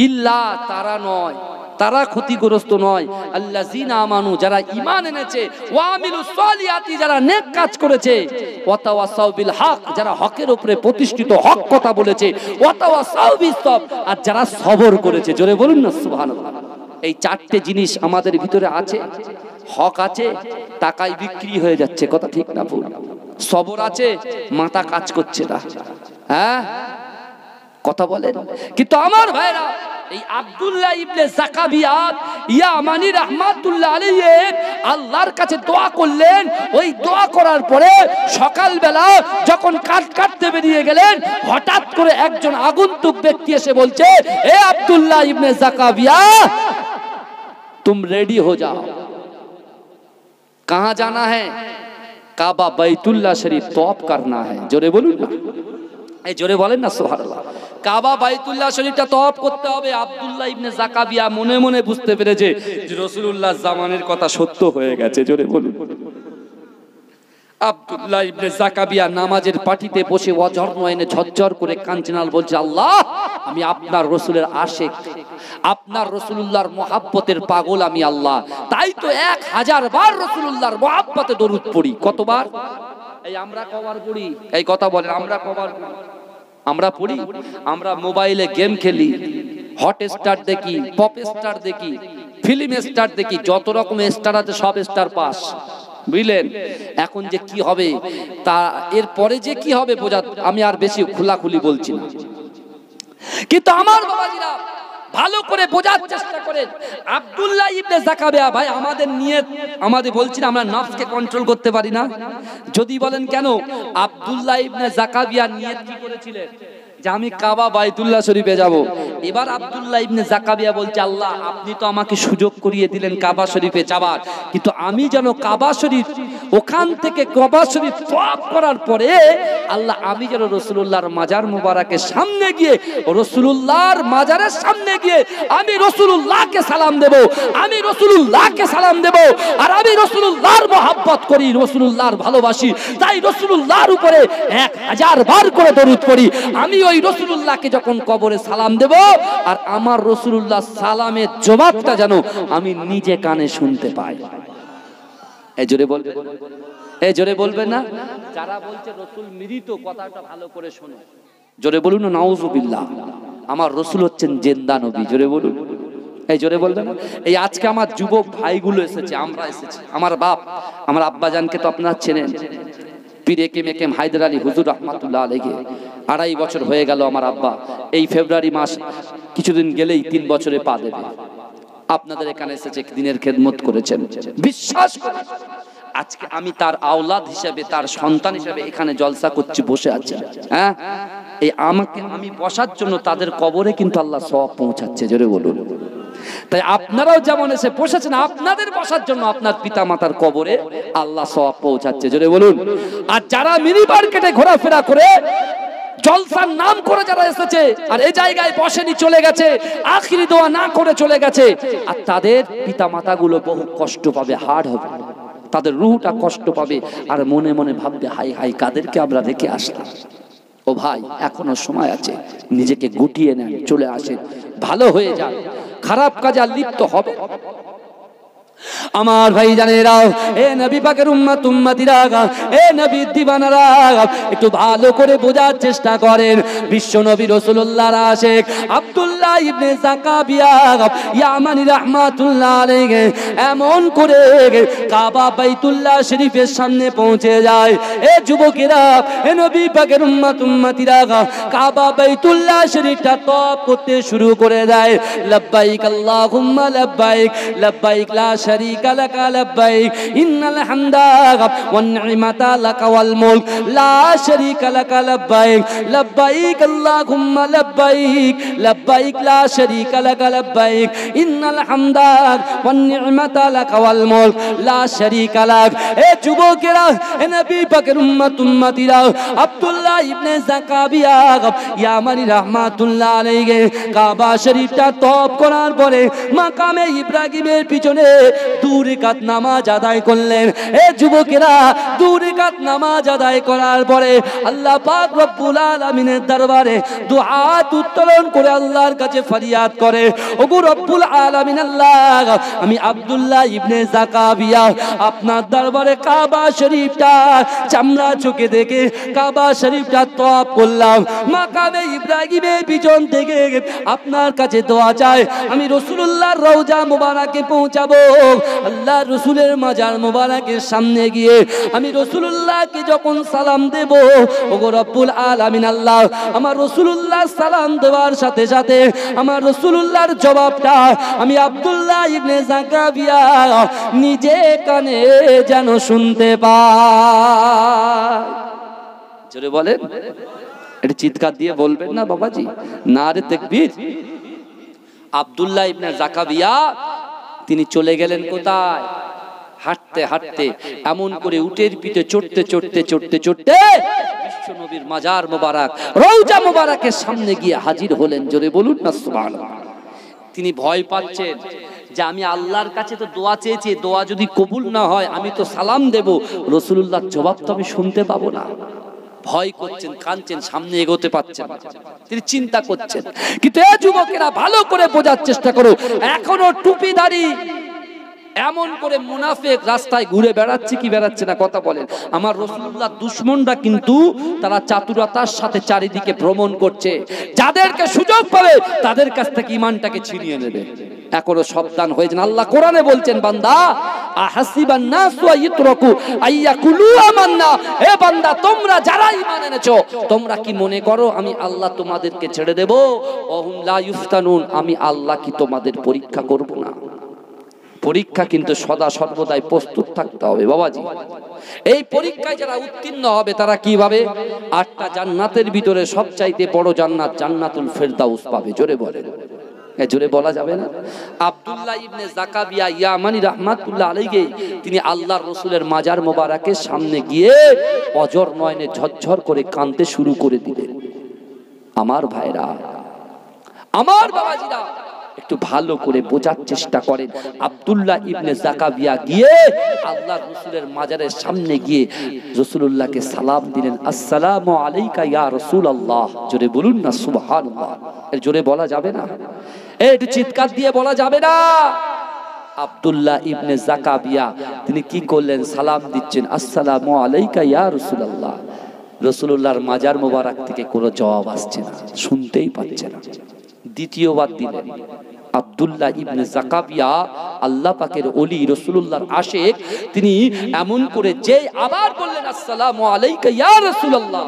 ইল্লা, তারা নয়, তারা ক্ষতিগ্রস্ত নয়, আল্লাযিনা আমানু, যারা ঈমান এনেছে, ওয়া আমিলুস সলিহাতি, যারা নেক কাজ করেছে, ওয়া তাওয়াসাউ বিল হক, যারা হকের উপরে প্রতিষ্ঠিত, হক কথা বলেছে, ওয়া তাওয়াসাউ বিস সাবর, আর যারা সবর করেছে। জোরে বলুন না সুবহানাল্লাহ। এই 4টে জিনিস আমাদের ভিতরে আছে। হক আছে, টাকায় বিক্রি হয়ে যাচ্ছে, কথা ঠিক না ভুল? সবর আছে, মাথা কাজ করছে না, হ্যাঁ, কথা বলেন। কিন্তু আমার ভাইরা, এই আব্দুল্লাহ ইবনে জাকাবিয়া ইয়ামানি রাহমাতুল্লাহ আলাইহি আল্লাহর কাছে দোয়া করলেন। ওই দোয়া করার পরে সকালবেলা যখন কাটতে বেরিয়ে গেলেন, হঠাৎ করে একজন আগন্তুক ব্যক্তি এসে বলছে, এ আব্দুল্লাহ ইবনে জাকাবিয়া, तुम रेडी हो जाओ, कहां जाना है? काबा बैतुल्लाह शरीफ तौफ करना है। जोरे बोलूं ना, এই জোরে বলেন না সুবহানাল্লাহ। কাবা বাইতুল্লাহ শরীফটা তওয়াফ করতে হবে। আব্দুল্লাহ ইবনে জাকাবিয়া মনে মনে বুঝতে পেরেছে যে রাসূলুল্লাহ জামানের কথা সত্য হয়ে গেছে। জোরে বলুন। আব্দুল্লাহ ইবনে জাকাবিয়া নামাজের পাটিতে বসে ওয়াজর নয়নে ঝরঝর করে কাঁদছেন, বলছে, আল্লাহ, আমি আপনার রাসূলের আশিক, আপনার রাসূলুল্লাহর মুহাব্বতের পাগল আমি আল্লাহ। তাই তো 1000 বার রাসূলুল্লাহর মুহাব্বতে দরুদ পড়ি। কতবার? এই আমরা কবার পড়ি? এই কথা বলেন, আমরা কবার পড়ি? আমরা পড়ি। আমরা মোবাইলে গেম খেলি, হট স্টার দেখি, পপ স্টার দেখি, ফিল্ম স্টার দেখি, যত রকম স্টার আছে সব স্টার পাস, বুঝলেন? এখন যে কি হবে, তা এরপরে যে কি হবে বোঝা, আমি আর বেশি খোলাখুলি বলছি না। কিন্তু আমার বাবাজিরা ভালো করে বোঝার চেষ্টা করেন। আব্দুল্লাহ ইবনে জাকাবিয়া, ভাই আমাদের নিয়ত, আমাদের বলছি না আমরা নফসকে কন্ট্রোল করতে পারি না। যদি বলেন কেন, আব্দুল্লাহ ইবনে জাকাবিয়া নিয়ত কি করেছিলেন? যে আমি কাবা বাইতুল্লাহ শরীফে যাব। এবার আব্দুল্লাহ ইবনে জাকাবিয়া বলছে, আল্লাহ, আপনি তো আমাকে সুযোগ করিয়ে দিলেন কাবা শরীফে যাবার, কিন্তু আমি যেন কাবা শরীফ, ওখান থেকে কাবা শরীফ তওয়াফ করার পরে আল্লাহ, আমি যেন রাসূলুল্লাহর মাজার মুবারকের সামনে গিয়ে, রাসূলুল্লাহর মাজারের সামনে গিয়ে আমি রাসূলুল্লাহকে সালাম দেব, আমি রাসূলুল্লাহকে সালাম দেব। আর আমি রাসূলুল্লাহর মহব্বত করি, রাসূলুল্লাহর ভালোবাসি, তাই রাসূলুল্লাহর উপরে 1000 বার করে দরুদ পড়ি। আমি ওই রাসূলুল্লাহকে যখন কবরে সালাম দেব, আর আমার রাসূলুল্লাহ সালামের জবাবটা যেন আমি নিজে কানে শুনতে পাই। এই জোরে বলবে, এই জোরে বলবে না? যারা বলছে রসুল মৃত, কথাটা ভালো করে শোনো, জোরে বলুন না নাউজুবিল্লাহ। আমার রসুল হচ্ছেন জিন্দা নবী, জোরে বলুন। এই জোরে বলবে না? এই আজকে আমার যুবক ভাইগুলো এসেছে, আমরা এসেছি, আমার বাপ, আমার আব্বাজানকে তো আপনারা চেনেন, পীর একেম একেম হায়দার আলী হুজুর রহমাতুল্লাহ আলাইহি। 2.5 বছর হয়ে গেল আমার আব্বা, এই ফেব্রুয়ারি মাস কিছুদিন গেলেই 3 বছরে পা দেবে। আপনাদের এখানে এসেছে, দিনের খেদমত করেছেন, বিশ্বাস করে আজকে আমি তার আওলাদ হিসেবে, তার সন্তান হিসেবে এখানে জলসা করছি, বসে আছে। হ্যাঁ, এই আমাকে আমি বসার জন্য তাদের কবরে কিন্তু আল্লাহ সওয়াব পৌঁছাচ্ছে, জোরে বলুন। তাই আপনারাও যেমন এসে বসেছেন, আপনাদের বসার জন্য আপনার পিতা মাতার কবরে আল্লাহ সওয়াব পৌঁছাচ্ছে, জোরে বলুন। আর যারা মিনি মার্কেটে ঘোরাফেরা করে জলসার নাম করে যারা এসেছে আর এই জায়গায় বসেনি, চলে গেছে, আখিরি দোয়া না করে চলে গেছে, আর তাদের পিতা মাতাগুলো বহু কষ্ট পাবে, হার্ড হবে, তাদের রুহটা কষ্ট পাবে, আর মনে মনে ভাববে হাই হাই কাদেরকে আমরা রেখে আসলাম। ও ভাই, এখনো সময় আছে, নিজেকে গুটিয়ে নেন, চলে আসেন, ভালো হয়ে যান, খারাপ কাজে আর লিপ্ত হবে। আমার ভাই জানেরা, এ নবী পাকের উম্মত উম্মতিরা, এ নবীর দিওয়ানারা, একটু ভালো করে বোঝার চেষ্টা করেন। বিশ্ব নবী রাসূলুল্লাহর আশিক আব্দুল্লাহ ইবনে যাকাবিয়া ইয়ামানি রাহমাতুল্লাহ আলাইহি এমন করে কাবা বাইতুল্লাহ শরীফের সামনে পৌঁছে যায়। এ যুবকেরা, এ নবী পাকের উম্মত উম্মতিরা, কাবা বাইতুল্লাহ শরীফটা তওয়াফ করতে শুরু করে দেয়। লব্বাইক আল্লাহুম্মা লব্বাইক, লব্বাইক লা শারীকা লাক লব্বাইক, ইন্নাল হামদা ওয়ান নি'মাতা লাক ওয়াল মুলক লা শারীকা লাক লব্বাইক, লব্বাইক আল্লাহুম্মা লব্বাইক, লব্বাইক লা শারীকা লাক লব্বাইক, ইন্নাল হামদা ওয়ান নি'মাতা লাক ওয়াল মুলক লা শারীকা লাক। এ যুবকেরা, এ নবী পাকের উম্মত উম্মতিরা, আব্দুল্লাহ ইবনে যাকাবিয়া ইয়ামানি রাহমাতুল্লাহ আলাইহি কাবা শরীফটা তওয়াফ করার পরে মাকামে ইব্রাহিমের পিছনে 2 রাকাত নামাজ আদায় করলেন। এ যুবকেরা, 2 রাকাত নামাজ আদায় করার পরে আল্লাহ পাক রব্বুল আলামিনের দরবারে দুআত উত্তোলন করে আল্লাহর কাছে ফরিয়াদ করে, ওগো রব্বুল আলামিন আল্লাহ, আমি আব্দুল্লাহ ইবনে যাকাবিয়া আপনার দরবারে কাবা শরীফটা চামড়া চোখে দেখে কাবা শরীফটা তওয়াফ করলাম, মাকামে ইব্রাহিমের পিছন থেকে আপনার কাছে দোয়া চাই, আমি রাসূলুল্লাহর রওজা মুবারাকে পৌঁছাবো। আল্লাহ রাসূলের মাজার মুবারকের সামনে গিয়ে আমি রাসূলুল্লাহকে যখন সালাম দেব, ওগো রব্বুল আলামিন আল্লাহ, আমার রাসূলুল্লাহ সালাম দেওয়ার সাথে সাথে আমার রাসূলুল্লাহর জবাবটা আমি আব্দুল্লাহ ইবনে যাকাবিয়া নিজে কানে যেন শুনতে পাই। জোরে বলেন, এটা চিৎকার দিয়ে বলবেন না বাবাজি, নারে তাকবীর। আব্দুল্লাহ ইবনে যাকাবিয়া তিনি চলে গেলেন কোথায়? হাঁটতে হাঁটতে, এমন করে উটের পিঠে চড়তে চড়তে চড়তে চড়তে বিশ্ব নবীর মাজার মোবারক রওজা মোবারকের সামনে গিয়ে হাজির হলেন। জোরে বলুন না সুবহানাল্লাহ। তিনি ভয় পাচ্ছেন যে আমি আল্লাহর কাছে তো দোয়া চেয়েছি, দোয়া যদি কবুল না হয় আমি তো সালাম দেব, রাসূলুল্লাহর জবাব তো আমি শুনতে পাবো না। ভয় করছেন, কাঁদছেন, সামনে এগোতে পারছেন, তিনি চিন্তা করছেন। কিন্তু এই যুবকেরা ভালো করে বোঝার চেষ্টা করো, এখনো টুপিদারি এমন করে মুনাফিক রাস্তায় ঘুরে বেড়াচ্ছে কি বেড়াচ্ছে না, কথা বলেন। আমার রাসূলুল্লাহর দুশমনরা কিন্তু তারা চাতুরতার সাথে চারিদিকে ভ্রমণ করছে, যাদেরকে সুযোগ পাবে তাদের কাছ থেকে ঈমানটাকে ছিনিয়ে নেবে। এখনো সাবধান হয়ে যান। আল্লাহ কোরআনে বলছেন, বান্দা আহাসিবান নাসু আইয়ুতরাকু আইয়াকুলু আমান্না, হে বান্দা তোমরা যারা ঈমান এনেছো তোমরা কি মনে করো আমি আল্লাহ তোমাদেরকে ছেড়ে দেব? ওহুম লা ইফতানুন, আমি আল্লাহ কি তোমাদের পরীক্ষা করব না? পরীক্ষা কিন্তু সদা সর্বদাই প্রস্তুত থাকতে হবে বাবাজি। এই পরীক্ষায় যারা উত্তীর্ণ হবে তারা কি পাবে? 8টা জান্নাতের ভিতরে সবচাইতে বড় জান্নাত জান্নাতুল ফেরদাউস পাবে। জোরে বলেন, জোরে বলা যাবে না? আব্দুল্লাহ ইবনে যাকাবিয়া ইয়ামানি রাহমাতুল্লাহ আলাইহি তিনি আল্লাহর রাসূলের মাজার মোবারকের সামনে গিয়ে অজর নয়নে ঝরঝর করে কাঁদতে শুরু করে দিলেন। আমার ভাইরা, আমার বাবাজিরা, একটু ভালো করে বোঝার চেষ্টা করেন। আব্দুল্লাহ ইবনে যাকাবিয়া গিয়ে আল্লাহর রাসূলের মাজারের সামনে গিয়ে রাসূলুল্লাহকে সালাম দিলেন, আসসালামু আলাইকা ইয়া রাসূলুল্লাহ। জোরে বলুন না সুবহানাল্লাহ। এর জোরে বলা যাবে না? একটু চিৎকার দিয়ে বলা যাবে না? আব্দুল্লাহ ইবনে জাকাবিয়া তিনি কি করলেন? সালাম দিচ্ছেন, আসসালামু আলাইকা ইয়া রাসূলুল্লাহ। রাসূলুল্লাহর মাজার মোবারক থেকে কোনো জবাব আসছে না, শুনতেই পাচ্ছে না। দ্বিতীয়বার দিলেন। আব্দুল্লাহ ইবনে জাকাবিয়া আল্লাহ পাকের ওলি, রাসূলুল্লাহর আশিক, তিনি এমন করে যে আবার বললেন আসসালামু আলাইকা ইয়া রাসূলুল্লাহ,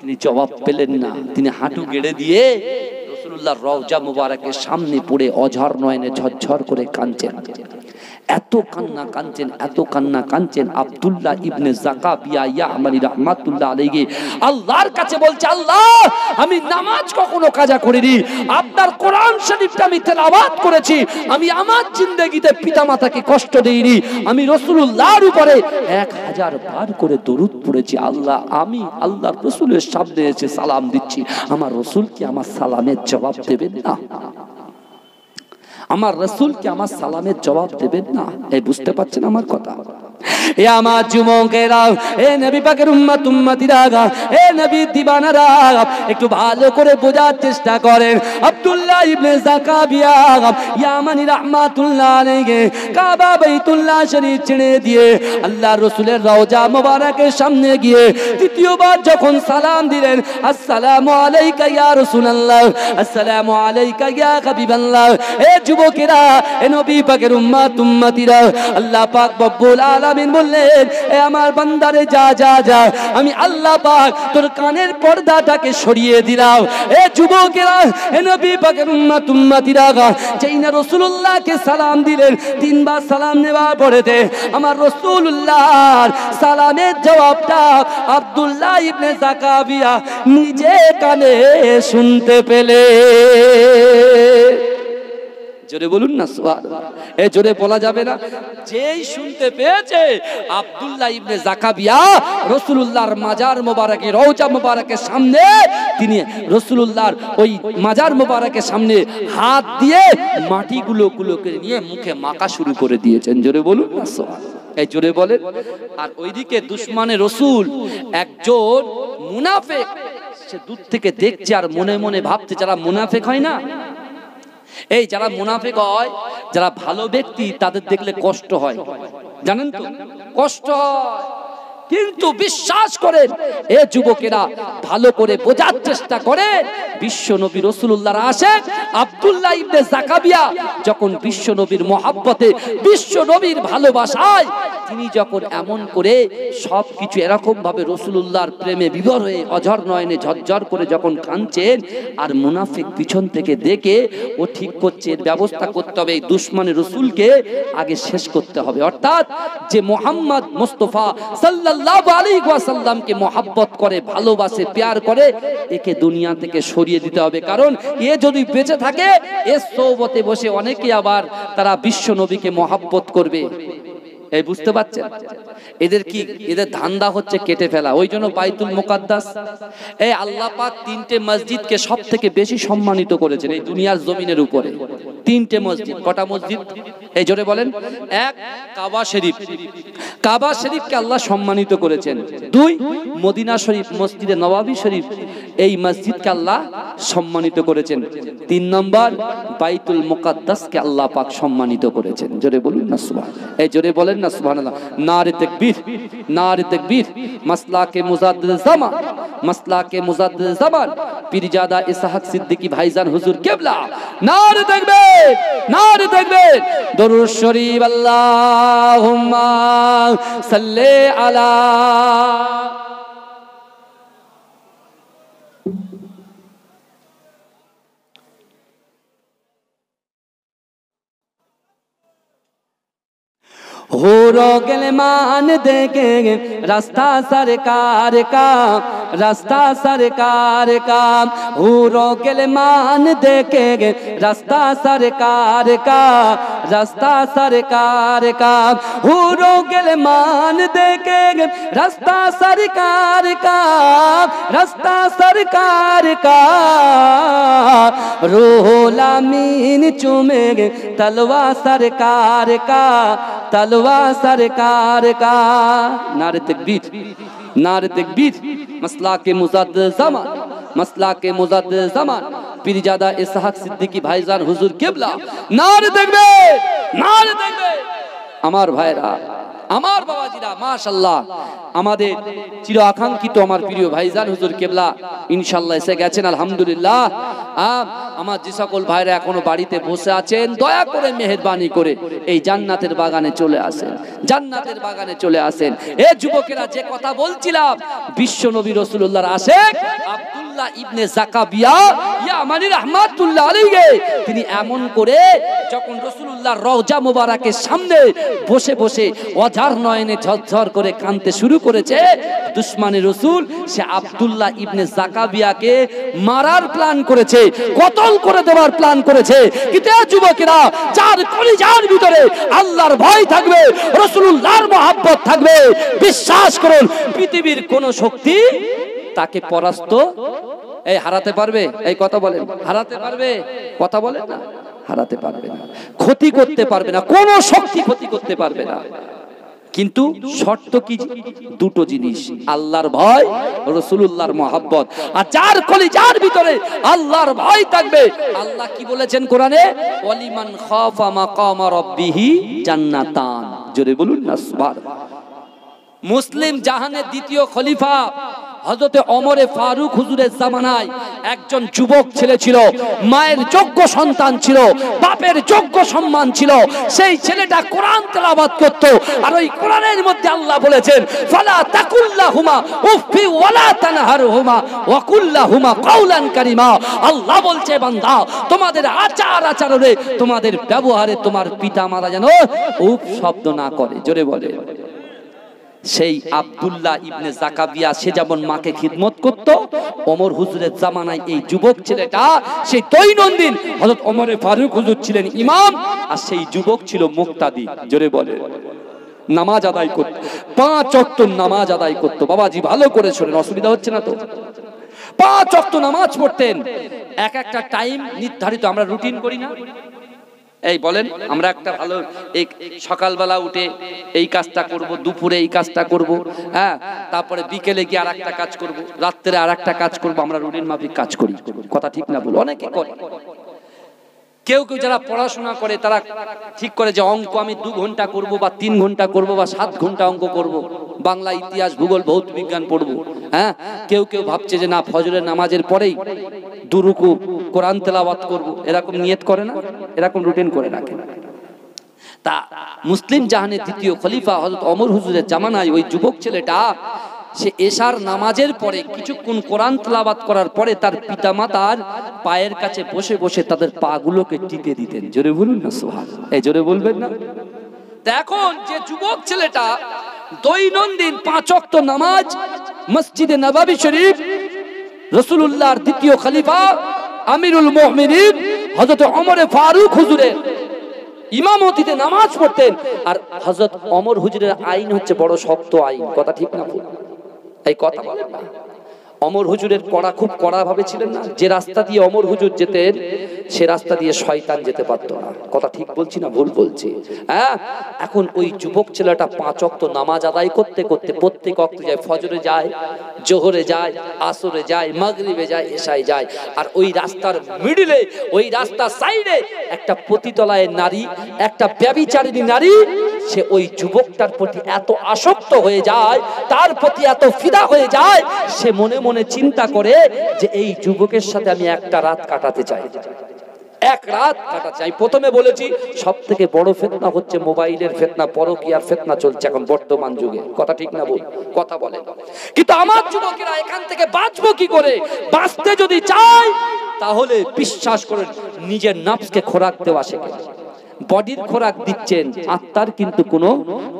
তিনি জবাব পেলেন না। তিনি হাঁটু গেড়ে দিয়ে রাসূলুল্লাহর রওজা মুবারকের সামনে পড়ে অঝর নয়নে ঝরঝর করে কাঁদছেন। এত কান্না কাঁদছেন, এত কান্না কাঁদছেন। আব্দুল্লাহ ইবনে জাকাবিয়া ইয়ামানি রাহমাতুল্লাহ আলাইহি আল্লাহর কাছে বলছে, আল্লাহ আমি নামাজ কখনো কাজা করিনি, আপনার কোরআন শরীফটা আমি তেলাওয়াত করেছি, আমি আমার জিন্দেগিতে পিতামাতাকে কষ্ট দেইনি, আমি রাসূলুল্লাহর উপরে 1000 বার করে দরুদ পড়েছি। আল্লাহ আমি আল্লাহর রাসূলের সামনে এসে সালাম দিচ্ছি, আমার রাসূল কি আমার সালামের জবাব দেবেন না? আমার রাসূল কি আমার সালামের জবাব দেবেন না? এই বুঝতে পারছেন আমার কথা? এ আমার যুবকেরা, এ নবী পাকের উম্মত উম্মতিরা, এ নবী দিবানারা, একটু ভালো করে বোঝার চেষ্টা করেন। আব্দুল্লাহ ইবনে জাকাবিয়া ইয়ামানি রাহমাতুল্লাহ আলাইহি কাবা বাইতুল্লাহ শরীফ ছেড়ে দিয়ে আল্লাহর রাসূলের রওজা মোবারকের সামনে গিয়ে দ্বিতীয়বার যখন সালাম দিলেন, আসসালামু আলাইকা ইয়া রাসূলুল্লাহ, আসসালামু আলাইকা ইয়া হাবিবাল্লাহ। এ যুবকেরা, এ নবী পাকের উম্মত উম্মতিরা, আল্লাহ পাক রব্বুল আলামিন বললেন, এ আমার বান্দারে যা যা যা, আমি আল্লাহ পাক তোর কানের পর্দাটাকে সরিয়ে দিলাম। এ যুবকেরা, এ নবী পাকের উম্মত উম্মতিরা, যেই না রাসূলুল্লাহকে সালাম দিলেন, 3 বার সালাম নেওয়ার পরেতে আমার রাসূলুল্লাহর সালামের জবাবটা আব্দুল্লাহ ইবনে জাকাবিয়া নিজে কানে শুনতে পেলে। জোরে বলুন না সুবহানাল্লাহ। এ জোরে বলা যাবে না? যেই শুনতে পেয়েছে আব্দুল্লাহ ইবনে জাকাবিয়া রাসূলুল্লাহর মাজার মোবারকে, রওজা মোবারকের সামনে তিনি রাসূলুল্লাহর ওই মাজার মোবারকের সামনে হাত দিয়ে মাটিগুলোকে নিয়ে মুখে মাখা শুরু করে দিয়েছেন। জোরে বলুন না সুবহানাল্লাহ। এই জোরে বলেন। আর ওইদিকে দুশমনে রাসূল একজন মুনাফিক, সে দূর থেকে দেখছে আর মনে মনে ভাবছে, যারা মুনাফিক হয় না, এই যারা মুনাফিক হয়, যারা ভালো ব্যক্তি, তাদের দেখলে কষ্ট হয়, জানেন তো? কষ্ট হয়, কিন্তু বিশ্বাস করেন এ যুবকেরা, ভালো করে বোঝার চেষ্টা করেন। বিশ্ব নবী রাসূলুল্লাহর আশিক আব্দুল্লাহ ইবনে জাকাবিয়া যখন বিশ্ব নবীর মহব্বতে, বিশ্ব নবীর ভালোবাসায় তিনি যখন এমন করে সবকিছু এরকম ভাবে রাসূলুল্লাহর প্রেমে বিভোর হয়ে অঝর নয়নে ঝরঝর করে যখন কাঁদছেন, আর মুনাফিক পিছন থেকে দেখে ও ঠিক করছে, এর ব্যবস্থা করতে হবে, এই দুশমনে রাসূলকে আগে শেষ করতে হবে। অর্থাৎ যে মুহাম্মদ মুস্তাফা সাল্লাল্লাহু আলাইহি ওয়াসাল্লামকে মহব্বত করে, ভালোবাসে, প্যার করে, একে দুনিয়া থেকে সরিয়ে দিতে হবে। কারণ এ যদি বেঁচে থাকে, এর সোহবতে বসে অনেকে আবার তারা বিশ্ব নবীকে মহব্বত করবে। এই বুঝতে পারছেন? এদের কি, এদের ধান্দা হচ্ছে কেটে ফেলা। ওই জন্য বাইতুল মুকাদ্দাস, এই আল্লাহ পাক 3টে মসজিদকে সব থেকে বেশি সম্মানিত করেছেন এই দুনিয়ার জমিনের উপরে। 3টে মসজিদ। কটা মসজিদ? এই জোরে বলেন। 1 কাবা শরীফ, কাবা শরীফকে আল্লাহ সম্মানিত করেছেন। 2 মদিনা শরীফ, মসজিদে নববী শরীফ, এই মসজিদকে আল্লাহ সম্মানিত করেছেন। 3 নম্বর বাইতুল মুকাদ্দাসকে আল্লাহ পাক সম্মানিত করেছেন। জোরে বলুন না সুবহানাল্লাহ। এই জোরে বলেন না সুবহানাল্লাহ। নারে তাকবীর, নারে তাকবীর। মাসলাকে মুজাদ্দিদ জামান, মাসলাকে মুজাদ্দিদ জামান পীরজাদা ইসহাক সিদ্দিকী ভাইজান হুজুর কিবলা। নারে তাকবীর, নারে তাকবীর। দরুদ শরীফ। আল্লাহুম্মা সাল্লি আলা हो रोगल मान देगे रास्ता सरकार का, रास्ता सरकार का। हो रोगल मान देगे रास्ता सरकार का, रास्ता सरकार का। हो रोगल मान देगे रास्ता सरकार का, रास्ता सरकार का। रोला मीन चूमेगे तलवा सरकार का, तलवा सरकार का। नारे तकबीर, नारे तकबीर। मसला के मुजद्दिद ज़मान, मसला के मुजद्दिद ज़मान पीरजादा इसहाक सिद्दीकी भाईजान हुजूर किबला। नारे तकबीर, নারে দেখবে। আমার ভাইরা, আমার বাবাজিরা, মাশাআল্লাহ আমাদের চির আকাঙ্ক্ষিত আমার প্রিয় ভাইজান হুজুর কেবলা ইনশাআল্লাহ এসে গেছেন আলহামদুলিল্লাহ। আমার যে সকল ভাইরা এখনো বাড়িতে বসে আছেন, দয়া করে মেহেরবানি করে এই জান্নাতের বাগানে চলে আসেন, জান্নাতের বাগানে চলে আসেন। এ যুবকেরা, যে কথা বলছিলাম, বিশ্ব নবী রাসূলুল্লাহর আশিক আব্দুল্লাহ ইবনে যাকাবিয়া ইয়ামানি রাহমাতুল্লাহ আলাইহি, তিনি এমন করে যখন রাসূলুল্লাহর রওজা মোবারকের সামনে বসে বসে অঝার নয়নে ঝরঝর করে কাঁদতে শুরু করেছে, দুশমনে রাসূল সে আব্দুল্লাহ ইবনে যাকাবিয়াকে মারার প্ল্যান করেছে, কতল করে দেওয়ার প্ল্যান করেছে। কিন্তু যুবকেরা, যার কলিজার ভিতরে আল্লাহর ভয় থাকবে, রাসূলুল্লাহর মহব্বত থাকবে, বিশ্বাস করুন পৃথিবীর কোন শক্তি তাকে পরাস্ত হারাতে পারবে? এই কথা বলেন, হারাতে পারবে? কথা বলেন না, হারাতে পারবে না, ক্ষতি করতে পারবে না, কোন শক্তি ক্ষতি করতে পারবে না। কিন্তু শর্ত কি? দুটো জিনিস, আল্লাহর ভয়, রাসূলুল্লাহর মহব্বত। আর যার কলিজার ভিতরে আল্লাহর ভয় থাকবে, আল্লাহ কি বলেছেন কোরআনে? ওয়ালিমান খাফা মাকামা রাব্বিহি জান্নাতান। জোরে বলুন না সুবহানাল্লাহ। মুসলিম জাহানের দ্বিতীয় খলিফা হযরতে ওমরে ফারুক হুজুরের জামানায় একজন যুবক ছেলে ছিল, মায়ের যোগ্য সন্তান ছিল, বাপের যোগ্য সম্মান ছিল। সেই ছেলেটা কোরআন তেলাওয়াত করত, আর ওই কোরআনের মধ্যে আল্লাহ বলেছেন, ফালা তাকুল্লাহুমা উফি ওয়ালা তানহারহুমা ওয়া কুল্লাহুমা কাওলান কারীমা। আল্লাহ বলছে, বান্দা, তোমাদের আচার আচরণে, তোমাদের ব্যবহারে তোমার পিতামাতা যেন উফ শব্দ না করে। জোরে বলে। সেই আব্দুল্লাহ ইবনে যাকাবিয়া সে যেমন মাকে খিদমত করত, ওমর হুজুরের জামানায় এই যুবক ছেলেটা সেই দৈনন্দিন হযরত ওমরে ফারুক হুজুর ছিলেন ইমাম, আর সেই যুবক ছিল মুক্তাদি। জোরে বলে। নামাজ আদায় করত, 5 ওয়াক্ত নামাজ আদায় করত। বাবাজি ভালো করে শোনেন, অসুবিধা হচ্ছে না তো? 5 ওয়াক্ত নামাজ পড়তেন। এক একটা টাইম নির্ধারিত, আমরা রুটিন করি না? এই বলেন, আমরা একটা ভালো এই সকালবেলা উঠে এই কাজটা করব, দুপুরে এই কাজটা করব, হ্যাঁ, তারপরে বিকেলে গিয়ে আর একটা কাজ করব, রাত্রে আর একটা কাজ করব। আমরা রুটিন মাফিক কাজ করি, কথা ঠিক না? বলো, অনেকে করে। কেউ কেউ যারা পড়াশোনা করে তারা ঠিক করে যে অঙ্ক আমি 2 ঘন্টা করব বা 3 ঘন্টা করব বা 7 ঘন্টা অঙ্ক করব, বাংলা, ইতিহাস, ভূগোল, ভৌত বিজ্ঞান পড়ব। হ্যাঁ, কেউ কেউ ভাবছে যে না, ফজরের নামাজের পরেই 2 রুকু কোরআন তেলাওয়াত করব, এরকম নিয়ত করে না, এরকম রুটিন করে রাখে। তা মুসলিম জাহানের দ্বিতীয় খলিফা হযরত ওমর হুজুরের জামানায় ওই যুবক ছেলেটা সে এশার নামাজের পরে কিছুক্ষণ কোরআন তেলাওয়াত করার পরে তার পিতামাতার পায়ের কাছে বসে বসে তাদের পাগুলোকে টিপে দিতেন। জোরে বলুন না সুবহানাল্লাহ। এই জোরে বলবেন না? এখন যে যুবক ছেলেটা দৈনন্দিন 5 ওয়াক্ত নামাজ মসজিদে নববী শরীফ রাসূলুল্লাহর দ্বিতীয় খলিফা আমিরুল মুমিনিন হযরত ওমর ফারুক হুজুরের ইমামতিতে নামাজ পড়তেন, আর হযরত ওমর হুজুরের আইন হচ্ছে বড় শক্ত আইন, কথা ঠিক না? এই কথা বলেন না। ওমর হুজুরের কড়া, খুব কড়া ভাবে ছিলেন না। যে রাস্তা দিয়ে ওমর হুজুর যেতেন সে রাস্তা দিয়ে শয়তান যেতে পারতো না, কথা ঠিক বলছি না ভুল বলছি? হ্যাঁ। এখন ওই যুবক ছেলেটা 5 ওয়াক্ত নামাজ আদায় করতে করতে প্রত্যেক ওয়াক্ত যায়, ফজরে যায়, জোহরে যায়, আসরে যায়, মাগরিবে যায়, এশায় যায়। আর ওই রাস্তার মিডলে, ওই রাস্তার সাইডে একটা পতিতলায় নারী, একটা ব্যভিচারিণী নারী, সে ওই যুবকটার প্রতি এত আসক্ত হয়ে যায়, তার প্রতি এত ফিদা হয়ে যায়, সে মনে মনে চিন্তা করে যে এই যুবকের সাথে আমি একটা রাত কাটাতে চাই, এক রাত কাটাতে চাই। প্রথমে বলেছি সব থেকে বড় ফিতনা হচ্ছে মোবাইলের ফিতনা, পরকীয়ার ফিতনা চলছে এখন বর্তমান যুগে, কথা ঠিক না? বল, কথা বলে। কিন্তু আমার যুবকেরা এখান থেকে বাঁচবো কি করে? বাঁচতে যদি চাই তাহলে বিশ্বাস করেন নিজের নফসকে খোরাক দেওয়া শেখে। বডির খোরাক দিচ্ছেন, আত্মার কিন্তু কোনো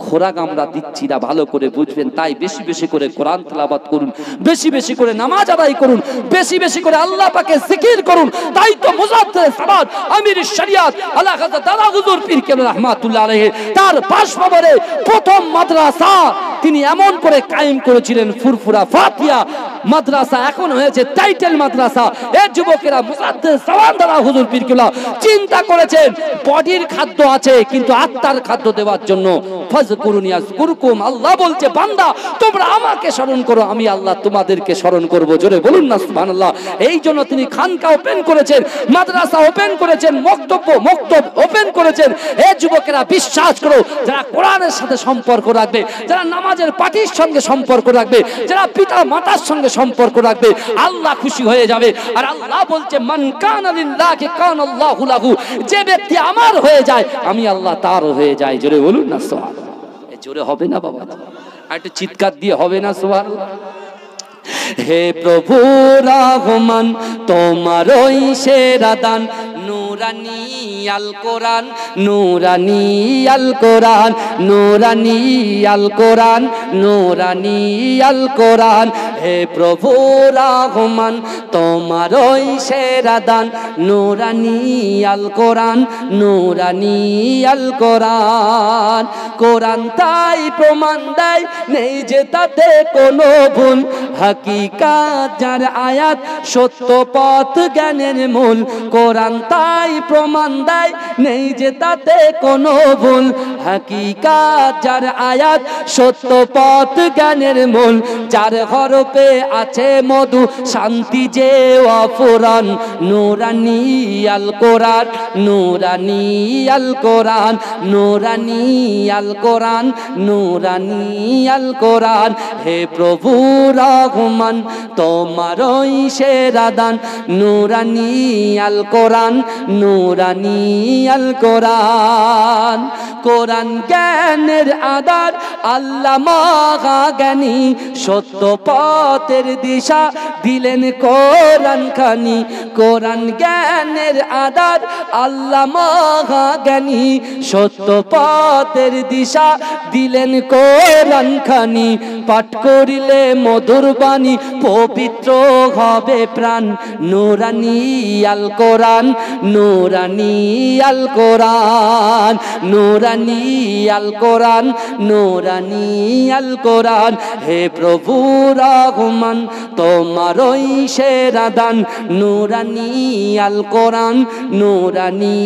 খোরাক আমরা দিচ্ছি না, ভালো করে বুঝবেন। তাই বেশি বেশি করে কোরআন তেলাওয়াত করুন, বেশি বেশি করে নামাজ আদায় করুন, বেশি বেশি করে আল্লাহ পাকের জিকির করুন। তাই তো মুজাদ্দিদ সামাদ আমির শরিয়াত আলা হযরত দাদা হুজুর পীর কেবলা রাহমাতুল্লাহ আলাইহি তার বাসভবনে প্রথম মাদ্রাসা তিনি এমন করে কায়েম করেছিলেন ফুরফুরা ফাতিয়া মাদ্রাসা, এখন হয়েছে টাইটেল মাদ্রাসা। এই যুবকেরা মুসাদ্দেস সাওয়ানদারা হুজুর পীর কিবলা চিন্তা করেছেন বডির খাদ্য আছে কিন্তু আত্মার খাদ্য দেওয়ার জন্য ফাজকুরুনি আযকুরকুম, আল্লাহ বলছে বান্দা তোমরা আমাকে স্মরণ করো, আমি আল্লাহ তোমাদেরকে স্মরণ করব। জোরে বলুন না সুবহানাল্লাহ। এই জন্য তিনি খানকা ওপেন করেছেন, মাদ্রাসা ওপেন করেছেন, মক্তব ওপেন করেছেন। এই যুবকেরা বিশ্বাস করো, যারা কোরআনের সাথে সম্পর্ক রাখবে, যারা নামাজের পাটির সঙ্গে সম্পর্ক রাখবে, যারা পিতা মাতার সঙ্গে সম্পর্ক রাখবে, আল্লাহ খুশি হয়ে যাবে। আর আল্লাহ বলছে মান কানা লিল্লাহি কানাল্লাহু লাহু, যে ব্যক্তি আমার হয়ে যায় আমি আল্লাহ তার হয়ে যাই। জোরে বলুন না সুবহানাল্লাহ। এই জোরে হবে না বাবা, আর একটু চিৎকার দিয়ে হবে না সুবহানাল্লাহ। হে প্রভু রহমান তোমারই সেরা দান, নূরানি আল কোরআন, নূরানি আল কোরআন, নূরানি আল কোরআন, নূরানি আল কোরআন। হে প্রভু রহমান তোমারই সেরা দান, নূরানি আল কোরআন, নূরানি আল কোরআন। কোরআন তাই প্রমাণ দেয় নেই যে তাতে কোনো ভুল, হাকিকাত যার আয়াত সত্য পথ জ্ঞানের মূল। কোরআন তাই প্রমাণ দেয় নেই যে তাতে কোনো ভুল, হাকিকাত যার আয়াত সত্য পথ জ্ঞানের মূল। যার হরফে আছে মধু শান্তি যে অফুরান, নূরানি আল কোরআন, নূরানি আল কোরআন, নূরানি আল কোরআন, নূরানি আল কোরআন। হে প্রভু রহমান তোমারই সেরা দান, নূরানি আল কোরআন, নূরানি আল কোরআন। কোরআন জ্ঞানের আধার আল্লাহ মহা জ্ঞানী, সত্য পথের দিশা দিলেন কোরআন খানি। কোরআন জ্ঞানের আধার আল্লাহ মহা জ্ঞানী, সত্য পথের দিশা দিলেন কোরআন খানি। পাঠ করিলে মধুর বাণী পবিত্র হবে প্রাণ, নূরানি আল কোরআন, নূরানি আল কোরআন, নূরানি আল কোরআন, নূরানি আল কোরআন। হে প্রভু রহমান তোমারই সেরা দান, নূরানি আল কোরআন, নূরানি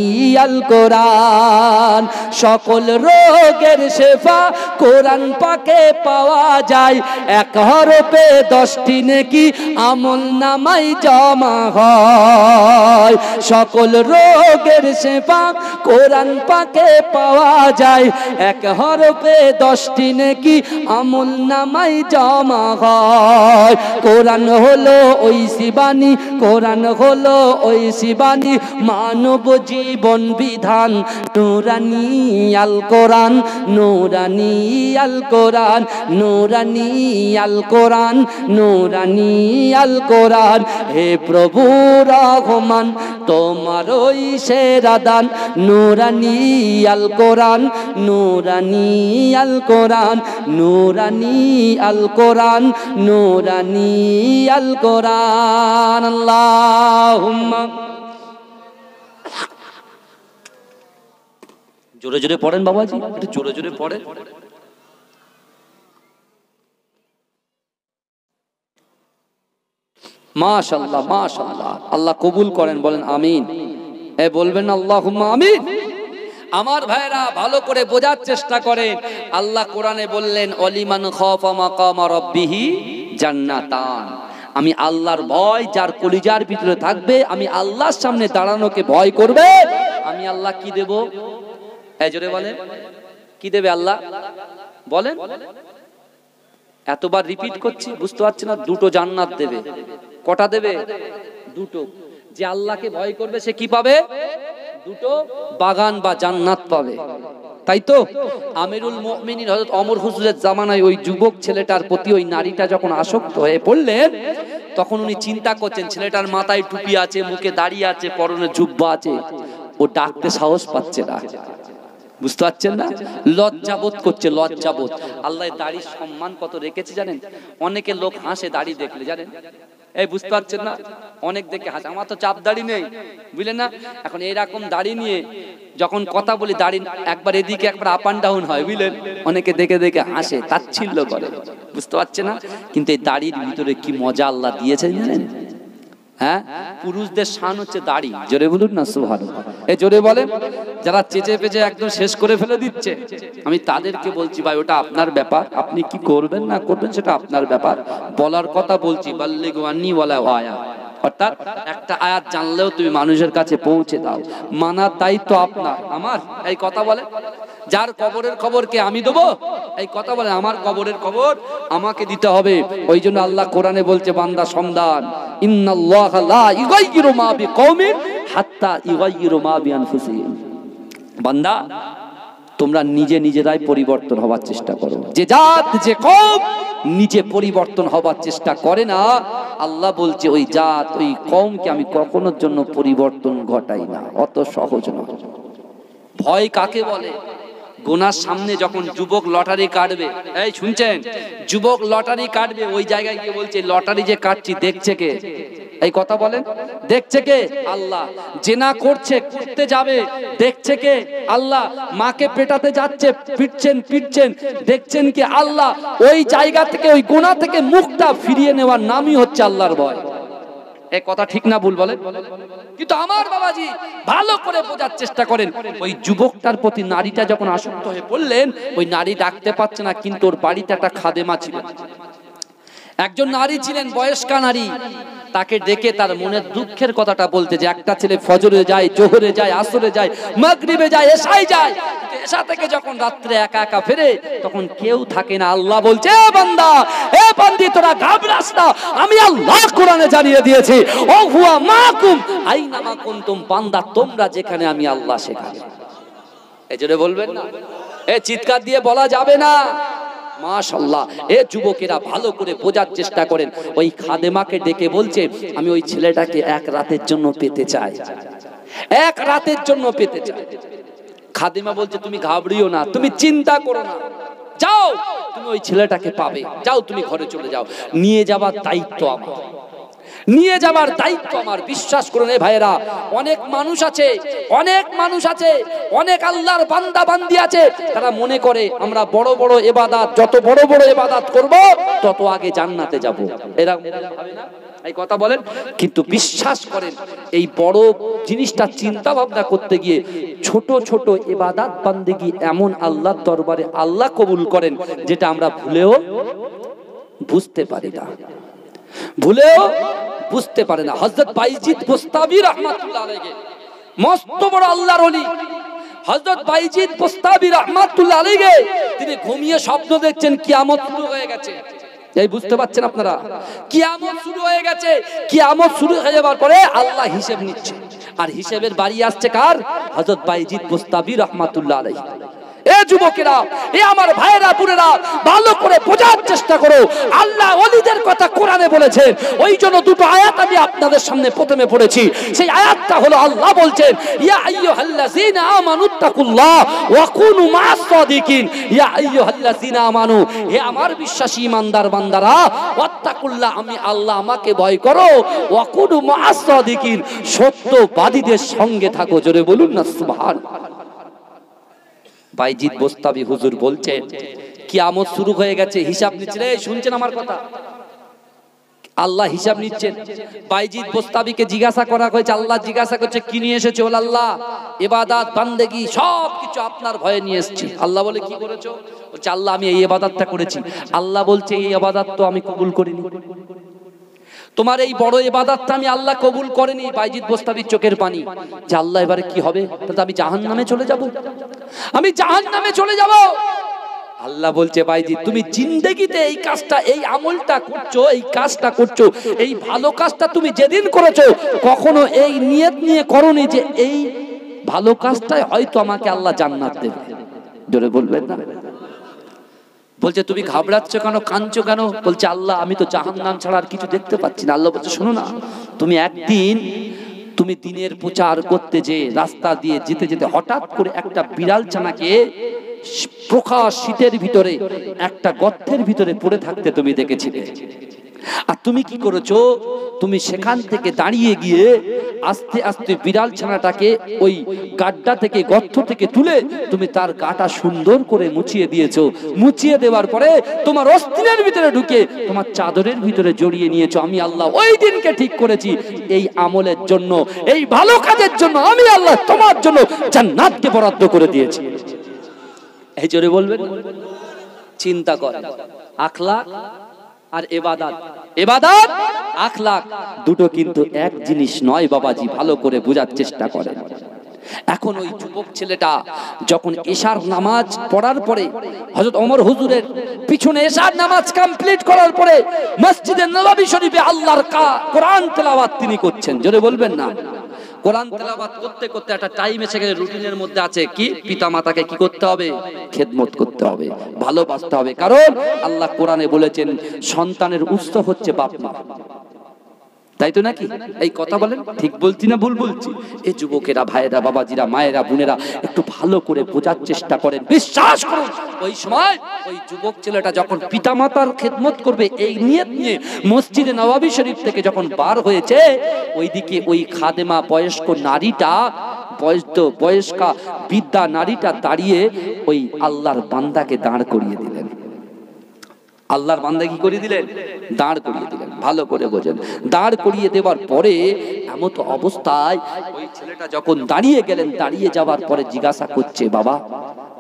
আল কোরআন। সকল রোগের শেফা কোরআন পাকে পাওয়া যায়, এক হরফে 10টি নেকি আমল নামাই জমা হয়। সকল রোগের শেফা কোরআন পাকে পাওয়া যায়, এক হরফে 10টি নেকি আমল নামাই জমা হয়। কোরআন হলো ওই শিবানী, কোরআন হলো ওই শিবানী, মানব জীবন বিধান, নূরানি আল কোরআন, নূরানি আল কোরআন, নূরানি আল কোরআন, নূরানি আল কোরআন। হে প্রভু রহমান তোমারই সেরা দান, নূরানি আল কোরআন, নূরানি আল কোরআন, নূরানি আল কোরআন, নূরানি আল কোরআন। আল্লাহুম্মা জোরে জোরে পড়েন বাবাজি, একটু জোরে জোরে পড়েন। মাশাআল্লাহ মাশাআল্লাহ, আল্লাহ কবুল করেন, বলেন আমিন। এ বলবেন আল্লাহুম্মা আমিন। আমার ভাইরা ভালো করে বোঝার চেষ্টা করেন। আল্লাহ কোরআনে বললেন অলিমান খাফা মাকামা রাব্বিহি জান্নাতান, আমি আল্লাহর ভয় যার কলিজার ভিতরে থাকবে, আমি আল্লাহর সামনে দাঁড়ানোকে ভয় করবে, আমি আল্লাহ কি দেব? এই জোরে বলেন, কি দেবে আল্লাহ? বলেন। এতবার রিপিট করছি, বুঝতে পারছি না? দুটো জান্নাত দেবে। কটা দেবে? দুটো। যে আল্লাহকে ভয় করবে সে কি পাবে? দুটো বাগান বা জান্নাত পাবে, তাই তো? আমিরুল মুমিনিন হযরত ওমর হুজুরের জামানায় ওই যুবক ছেলেটার প্রতি ওই নারীটা যখন আসক্ত হয়ে পড়লেন, তখন উনি চিন্তা করছেন ছেলেটার মাথায় টুপি আছে, মুখে দাড়ি আছে, পরনে জুব্বা আছে, ও ডাকতে সাহস পাচ্ছে না। বুঝতে পারছেন না? লজ্জাবোধ করছে, লজ্জাবোধ। আল্লাহ দাড়ির সম্মান কত রেখেছে জানেন? অনেকে লোক হাসে দাড়ি দেখলে, জানেন? এই বুঝতে পারছেন না? অনেক দেখে হাসে। আমার তো চাপ দাড়ি নেই, বুঝলেন না? এখন এইরকম দাড়ি নিয়ে যখন কথা বলি, দাড়ি একবার এদিকে একবার আপ অ্যান্ড ডাউন হয়, বুঝলেন? অনেকে দেখে দেখে হাসে, তাচ্ছিল্য করে, বুঝতে পারছে না? কিন্তু এই দাড়ির ভিতরে কি মজা আল্লাহ দিয়েছেন জানেন? হ্যাঁ, পুরুষদের শান হচ্ছে দাড়ি। জোরে বলুন না সুবহানাল্লাহ। এই জোরে বলেন। যারা চেঁচে পেঁচে একদম শেষ করে ফেলে দিচ্ছে, আমি তাদেরকে বলছি ভাই ওটা আপনার ব্যাপার, আপনি কি করবেন না করবেন সেটা আপনার ব্যাপার। বলার কথা বলছি, বাল্লিগু আন্নী ওয়ালাউ আয়া, অর্থাৎ একটা আয়াত জানলেও তুমি মানুষের কাছে পৌঁছে দাও, মানার দায়িত্ব আপনার আমার। এই কথা বলে যার কবরের খবর কে আমি দেবো, এই কথা বলে আমার কবরের খবর আমাকে দিতে হবে। ওই জন্য আল্লাহ কোরআনে বলছে, বান্দা সাবধান, ইন্নাল্লাহা লা ইউগাইয়িরু মা বিকওমিন হাত্তা ইউগাইয়িরু মা বিআনফুসিহিম। বান্দা তোমরা নিজে নিজেরাই পরিবর্তন হওয়ার চেষ্টা করো। যে জাত যে কওম নিজে পরিবর্তন হবার চেষ্টা করে না, আল্লাহ বলছে ওই জাত ওই কওমকে আমি কখনোর জন্য পরিবর্তন ঘটাই না। অত সহজ নয়। ভয় কাকে বলে? গোনার সামনে যখন যুবক লটারি কাটবে, এই শুনছেন, যুবক লটারি কাটবে, ওই জায়গায় গিয়ে বলছে লটারি যে কাটছি দেখছে কে? এই কথা বলেন, দেখছে কে? আল্লাহ। জেনা করছে, করতে যাবে, দেখছে কে? আল্লাহ। মাকে পেটাতে যাচ্ছে, পিটছেন, দেখছেন কি? আল্লাহ। ওই জায়গা থেকে, ওই গুনাহ থেকে মুখটা ফিরিয়ে নেওয়ার নামই হচ্ছে আল্লাহর ভয়। এই কথা ঠিক না ভুল বলেন? কিন্তু আমার বাবাজি ভালো করে বোঝার চেষ্টা করেন। ওই যুবকটার প্রতি নারীটা যখন আসক্ত হয়ে পড়লেন, ওই নারী ডাকতে পারছে না, কিন্তু ওর বাড়িতে একটা খাদেমা ছিলেন, একজন নারী ছিলেন, বয়স্কা নারী। তাকে ডেকে তার মনের দুঃখের কথাটা বলতে, যে একটা ছেলে ফজরে যায়, জোহরে যায়, আসরে যায়, মাগরিবে যায়, এশায় যায়, এশা থেকে যখন রাত্রে একা একা ফেরে তখন কেউ থাকে না। আল্লাহ বলছে, এ বান্দা, এ বান্দি, তোরা ঘাবড়াস না, আমি আল্লাহ কোরআনে জানিয়ে দিয়েছি, ও হুয়া মাকুম আইনা মা কুনতুম। বান্দা তোমরা যেখানে, আমি আল্লাহ সেখানে। এই জন্য বলবেন না, এ চিৎকার দিয়ে বলা যাবে না। মাশাআল্লাহ। এ যুবকেরা ভালো করে বোঝার চেষ্টা করেন। ওই খাদেমাকে ডেকে বলছে, আমি ওই ছেলেটাকে এক রাতের জন্য পেতে চাই, এক রাতের জন্য পেতে চাই। খাদেমা বলছে, তুমি ঘাবড়িও না, তুমি চিন্তা করো না, যাও তুমি ওই ছেলেটাকে পাবে, যাও তুমি ঘরে চলে যাও। নিয়ে যাবার দায়িত্ব আমার, নিয়ে যাবার দায়িত্ব আমার। বিশ্বাস করুন এ ভাইয়েরা, অনেক মানুষ আছে, অনেক মানুষ আছে, অনেক আল্লাহর বান্দা বান্দি আছে, তারা মনে করে আমরা বড় বড় ইবাদত, যত বড় বড় ইবাদত করব তত আগে জান্নাতে যাব। এরা ভাবে না? এই কথা বলেন। কিন্তু বিশ্বাস করেন, এই বড় জিনিসটা চিন্তা ভাবনা করতে গিয়ে ছোট ছোট ইবাদত বান্দেগি এমন আল্লাহর দরবারে আল্লাহ কবুল করেন, যেটা আমরা ভুলেও বুঝতে পারি না, ভুলেও বুঝতে পারে না। হযরত বাইজিদ বুস্তামি রাহমাতুল্লাহ আলাইহি, মস্ত বড় আল্লাহর ওলি হযরত বাইজিদ বুস্তামি রাহমাতুল্লাহ আলাইহি, তিনি ঘুমিয়ে স্বপ্ন দেখছেন কিয়ামত শুরু হয়ে গেছে। এই বুঝতে পারছেন আপনারা? কিয়ামত শুরু হয়ে গেছে। কিয়ামত শুরু হয়ে যাবার পরে আল্লাহ হিসাব নিচ্ছে, আর হিসাবের বাড়ি আসছে কার? হযরত বাইজিদ বুস্তামি রাহমাতুল্লাহ আলাইহি। এ যুবকেরা, এ আমার ভাইয়েরা, বোনেরা, ভালো করে বোঝার চেষ্টা করো। আল্লাহ ওলিদের কথা কোরআনে বলেছেন। ওই জন্য দুটো আয়াত আমি আপনাদের সামনে প্রথমে পড়েছি। সেই আয়াতটা হলো, আল্লাহ বলছেন, ইয়া আইয়ুহাল্লাযীনা আমানুত্তাকুল্লাহ ওয়া কুনু মা'আস সাদিকিন। ইয়া আইয়ুহাল্লাযীনা আমানু, হে আমার বিশ্বাসী ইমানদার বান্দারা, ওয়াত্তাকুল্লাহ, আমি আল্লাহ, আমাকে ভয় করো, ওয়া কুনু মা'আস সাদিকিন, সত্যবাদীদের সঙ্গে থাকো। জোরে বলুন না সুবহানাল্লাহ। বাইজিদ বুস্তামি হুজুর বলছেন, কিয়ামত শুরু হয়ে গেছে, হিসাব নিচ্ছেন। এই শুনছেন আমার কথা? আল্লাহ হিসাব নিচ্ছেন। বাইজিদ বুস্তামিকে জিজ্ঞাসা করা হয়েছে, আল্লাহ জিজ্ঞাসা করছে, কি নিয়ে এসেছো? বলে, আল্লাহ ইবাদত বান্দেগি সবকিছু আপনার ভয়ে নিয়ে এসেছি। আল্লাহ বলে, কি করেছো? বলছে, আল্লাহ আমি এই ইবাদতটা করেছি। আল্লাহ বলছে, এই ইবাদত তো আমি কবুল করিনি, তোমার এই বড় ইবাদতটা আমি আল্লাহ কবুল করেনি। বাইজিদ বুস্তামির চোখের পানি, যে আল্লাহ এবারে কি হবে? তাহলে আমি জাহান্নামে চলে যাব, আমি জাহান্নামে চলে যাব। আল্লাহ বলছে, বাইজিদ তুমি জিন্দেগিতে এই কাজটা, এই আমলটা করছো, এই কাজটা করছো, এই ভালো কাজটা তুমি যেদিন করেছো কখনো এই নিয়ত নিয়ে করোনি যে এই ভালো কাজটাই হয়তো আমাকে আল্লাহ জান্নাত দেবে। জোরে বলবেন না? বলছে, তুমি ঘাবড়াচ্ছ কেন, কাঁদছো কেন? বলছে, আল্লাহ আমি তো জাহান্নাম ছাড়া আর কিছু দেখতে পাচ্ছি না। আল্লাহ বলছে, শোনো না, তুমি একদিন তুমি দিনের প্রচার করতে যে রাস্তা দিয়ে যেতে যেতে হঠাৎ করে একটা বিড়াল ছানাকে প্রকাশ শীতের ভিতরে একটা গর্তের ভিতরে পড়ে থাকতে তুমি দেখেছিলে। আর তুমি কি করেছো? তুমি সেখান থেকে দাঁড়িয়ে গিয়ে আস্তে আস্তে বিড়াল ছানাটাকে ওই গাড্ডা থেকে গর্ত থেকে তুলে তুমি তার গাটা সুন্দর করে মুছিয়ে দিয়েছো। মুছিয়ে দেওয়ার পরে তোমার অস্থিরের ভিতরে ঢুকে তোমার চাদরের ভিতরে জড়িয়ে নিয়েছো। আমি আল্লাহ ওই দিনকে ঠিক করেছি এই আমলের জন্য, এই ভালো কাজের জন্য আমি আল্লাহ তোমার জন্য জান্নাতকে বরাদ্দ করে দিয়েছি। এই জোরে বলবেন। চিন্তা করেন, আখলাক আর ইবাদত, ইবাদত আখলাক দুটো কিন্তু এক জিনিস নয় বাবাজি, ভালো করে বোঝার চেষ্টা করেন। এখন ওই যুবক ছেলেটা যখন এশার নামাজ পড়ার পরে হযরত ওমর হুজুরের পিছনে এশার নামাজ কমপ্লিট করার পরে মসজিদে নববী শরীফে আল্লাহর কোরআন তেলাওয়াত তিনি করছেন। জোরে বলবেন না। কোরআন তেলাওয়াত করতে করতে একটা টাইম এসে গেছে, রুটিনের মধ্যে আছে কি পিতামাতাকে কি করতে হবে? খেদমত করতে হবে, ভালোবাসতে হবে। কারণ আল্লাহ কোরআনে বলেছেন সন্তানের উৎস হচ্ছে বাপ মা, তাই তো নাকি? এই কথা বলেন, ঠিক বলছি না ভুল বলছি? এই যুবকেরা, ভাইয়েরা, বাবাজিরা, মায়েরা, বোনেরা একটু ভালো করে বোঝার চেষ্টা করেন। বিশ্বাস করুন ওই সময় ওই যুবক ছেলেটা যখন পিতামাতার খেদমত করবে এই নিয়ত নিয়ে মসজিদে নববী শরীফ থেকে যখন বার হয়েছে, ওইদিকে ওই খাদেমা বয়স্ক নারীটা, বয়স্কা বিদ্যা নারীটা দাঁড়িয়ে ওই আল্লাহর বান্দাকে দাঁড় করিয়ে দিলেন। আল্লাহর বান্দা কি করে দিলেন? দাঁড় করিয়ে দিলেন। ভালো করে বোঝেন। দাঁড় করিয়ে দেওয়ার পরে এমত অবস্থায় ওই ছেলেটা যখন দাঁড়িয়ে গেলেন, দাঁড়িয়ে যাওয়ার পরে জিজ্ঞাসা করছে, বাবা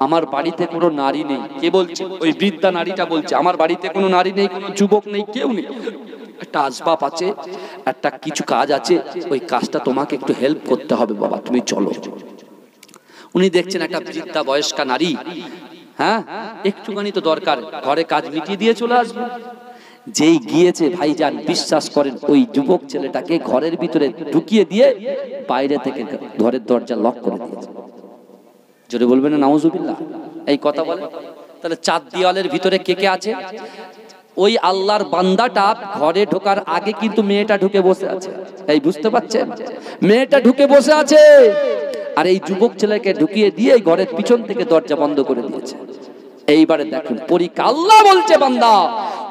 আমার বাড়িতে কোনো নারী নেই। কে বলছে? ওই বৃদ্ধা নারীটা বলছে আমার বাড়িতে কোনো নারী নেই, কোনো যুবক নেই, কেউ নেই। একটা আসবাব আছে, একটা কিছু কাজ আছে, ওই কাজটা তোমাকে একটু হেল্প করতে হবে বাবা, তুমি চলো। উনি দেখছেন একটা বৃদ্ধা বয়স্কা নারী, হ্যাঁ একটুখানি তো দরকার, ঘরে কাজ মিটিয়ে দিয়ে চলে আসবে। যেই গিয়েছে ভাইজান, বিশ্বাস করেন ওই যুবক ছেলেটাকে ঘরের ভিতরে ঢুকিয়ে দিয়ে বাইরে থেকে ঘরের দরজা লক করে দিয়েছে। জোরে বলবেন না নাউজুবিল্লাহ? এই কথা বলে। তাহলে চার দেওয়ালের ভিতরে কে কে আছে? ওই আল্লাহর বান্দাটা ঘরে ঢোকার আগে কিন্তু মেয়েটা ঢুকে বসে আছে। এই বুঝতে পারছেন? মেয়েটা ঢুকে বসে আছে, আর এই যুবক ছেলেকে ঢুকিয়ে দিয়ে ঘরের পিছন থেকে দরজা বন্ধ করে দিয়েছে। এইবারে দেখুন পরীক্ষা। আল্লাহ বলছে বান্দা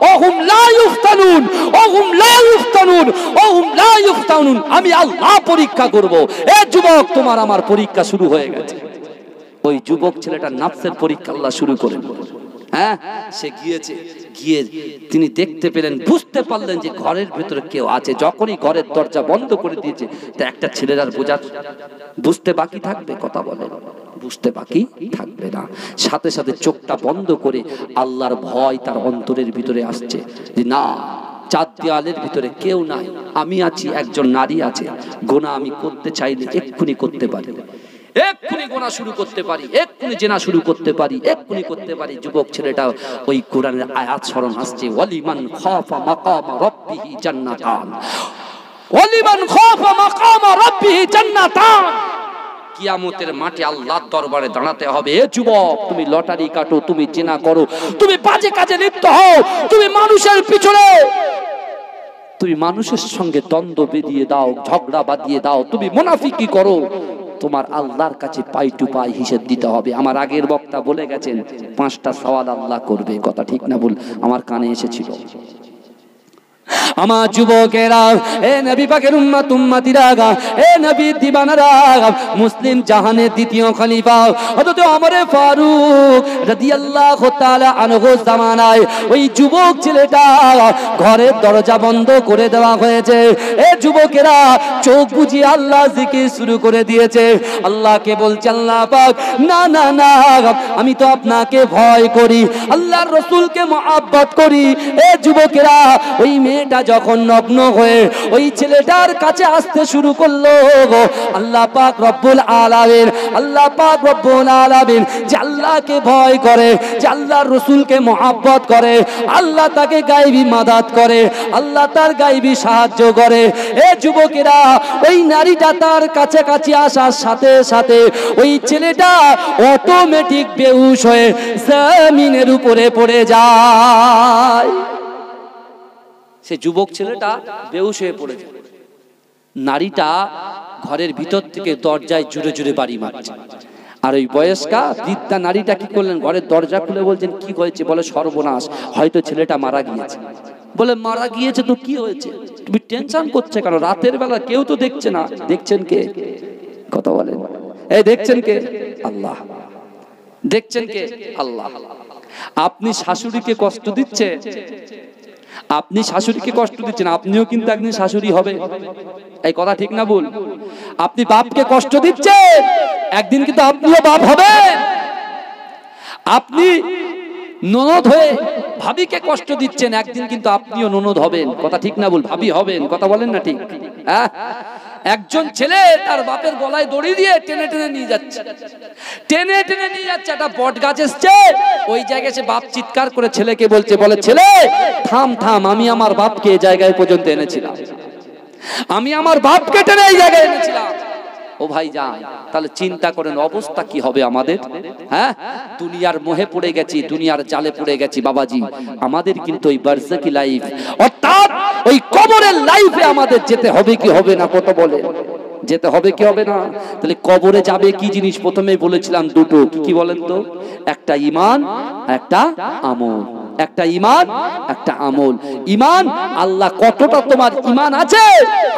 ওহুম লা ইফতানুন, ওহুম লা ইফতানুন, ওহুম লা ইফতানুন, আমি আল্লাহ পরীক্ষা করব। এ যুবক তোমার আমার পরীক্ষা শুরু হয়ে গেছে। ওই যুবক ছেলেটা নাফসের পরীক্ষা আল্লাহ শুরু করেন। হ্যাঁ, সে গিয়েছে, গিয়ে তিনি দেখতে পেলেন, বুঝতে পারলেন যে ঘরের ভেতরে কেউ আছে। যখনই ঘরের দরজা বন্ধ করে দিয়েছে, তা একটা ছেলের আর বুঝতে বাকি থাকবে? কথা বলে, বুঝতে বাকি থাকবে না। সাথে সাথে চোখটা বন্ধ করে আল্লাহর ভয় তার অন্তরের ভিতরে আসছে যে না, চার দেওয়ালের ভিতরে কেউ নাই, আমি আছি, একজন নারী আছে। গোনা আমি করতে চাইলে এক্ষুনি করতে পারি, এক্ষুনি গোনা শুরু করতে পারি, এক্ষুনি জেনা শুরু করতে পারি, এক্ষুনি করতে পারি। যুবক ছেলেটা ওই কোরআনের আয়াত স্মরণ আসছে, ওয়ালিমান খাফা মাকামা রাব্বিহি জান্নাতান, ওয়ালিমান খাফা মাকামা রাব্বিহি জান্নাতান। কিয়ামতের মাঠে আল্লাহর দরবারে দাঁড়াতে হবে। এ যুবক, তুমি লটারি কাটো, তুমি জেনা করো, তুমি বাজে কাজে লিপ্ত হও, তুমি মানুষের পিছনে, তুমি মানুষের সঙ্গে দ্বন্দ্ব বেঁধিয়ে দাও, ঝগড়া বাঁধিয়ে দাও, তুমি মুনাফিকি করো, তোমার আল্লাহর কাছে পাই টু পাই হিসেব দিতে হবে। আমার আগের বক্তা বলে গেছেন 5টা সওয়াল আল্লাহ করবে। কথা ঠিক না ভুল? আমার কানে এসেছিল। আমার যুবকেরা, এ নবী পাকের উম্মত উম্মতিরা, এ নবী দিবানারা, মুসলিম জাহানের দ্বিতীয় খলিফা হযরত ওমর ফারুক রাদিয়াল্লাহু তাআলা আনহু জামানায় ওই যুবক ছেলেটা ঘরের দরজা বন্ধ করে দেওয়া হয়েছে। এ যুবকেরা চোখ বুজিয়ে আল্লাহ জিকির শুরু করে দিয়েছে। আল্লাহকে বলছে, আল্লাহ পাক, না না না, আমি তো আপনাকে ভয় করি, আল্লাহর রাসূলকে মহব্বত করি। এ যুবকেরা, ওই মেয়েটা যখন নগ্ন হয়ে ওই ছেলেটার কাছে আসতে শুরু করলো, আল্লাহ পাক রব্বুল আলামিন, আল্লাহ পাক রব্বুল আলামিন যে আল্লাহকে ভয় করে, যে আল্লাহর রাসূলকে মহব্বত করে, আল্লাহ তাকে গায়বী মাদাত করে, আল্লাহ তার গায়বী সাহায্য করে। এ যুবকেরা, ওই নারীটা তার কাছাকাছি আসার সাথে সাথে ওই ছেলেটা অটোমেটিক বেহুশ হয়ে জমিনের উপরে পড়ে যায়। সে যুবক ছেলেটা বেহুশ হয়ে পড়ে যায়। নারীটা ঘরের ভিতর থেকে দরজায় জুড়ে জুড়ে বাড়ি মারছে। আর ওই বয়স্কা বৃদ্ধা নারীটা কি করলেন, ঘরের দরজা খুলে বলছেন কি হয়েছে? বলে সর্বনাশ, হয়তো ছেলেটা মারা গিয়েছে। বলে মারা গিয়েছে তো কি হয়েছে, তুমি টেনশন করছে কেন? রাতের বেলা কেউ তো দেখছে না। দেখছেন কে? কথা বলেন, এই দেখছেন কে? আল্লাহ। দেখছেন কে? আল্লাহ। আপনি শাশুড়িকে কষ্ট দিচ্ছে, আপনি শাশুড়িকে কষ্ট দিচ্ছেন, আপনিও কিন্তু একদিন শাশুড়ি হবে। এই কথা ঠিক না ভুল? আপনি বাপকে কষ্ট দিচ্ছেন, একদিন কিন্তু আপনিও বাপ হবেন। আপনি ননদ হয়ে ভাবিকে কষ্ট দিচ্ছেন, একদিন কিন্তু আপনিও ননদ হবেন। কথা ঠিক না ভুল? ভাবি হবেন। কথা বলেন না ঠিক? একজন ছেলে তার বাপের গলায় দড়ি দিয়ে টেনে টেনে নিয়ে যাচ্ছে, টেনে টেনে নিয়ে যাচ্ছে। একটা বট গাছ এসছে, ওই জায়গায় সে বাপ চিৎকার করে ছেলেকে বলছে, বলে ছেলে থাম থাম, আমি আমার বাপকে এই জায়গায় পর্যন্ত এনেছিলাম, আমি আমার বাপকে টেনে এই জায়গায় এনেছিলাম। ও ভাই যান, তাহলে চিন্তা করেন অবস্থা কি হবে আমাদের। হ্যাঁ, দুনিয়ার মোহে পড়ে গেছি, দুনিয়ার জালে পড়ে গেছি বাবাজি। আমাদের কিন্তু ওই বারজাকি লাইফ, অর্থাৎ ওই কবরের লাইফে আমাদের যেতে হবে কি হবে না? কত বলে যেতে হবে কি হবে না? তাহলে কবরে যাবে কি জিনিস? প্রথমেই বলেছিলাম দুটো, কি বলেন তো? একটা ঈমান, একটা আমল। একটা ঈমান, একটা আমল। ঈমান, আল্লাহ কতটা তোমার ঈমান আছে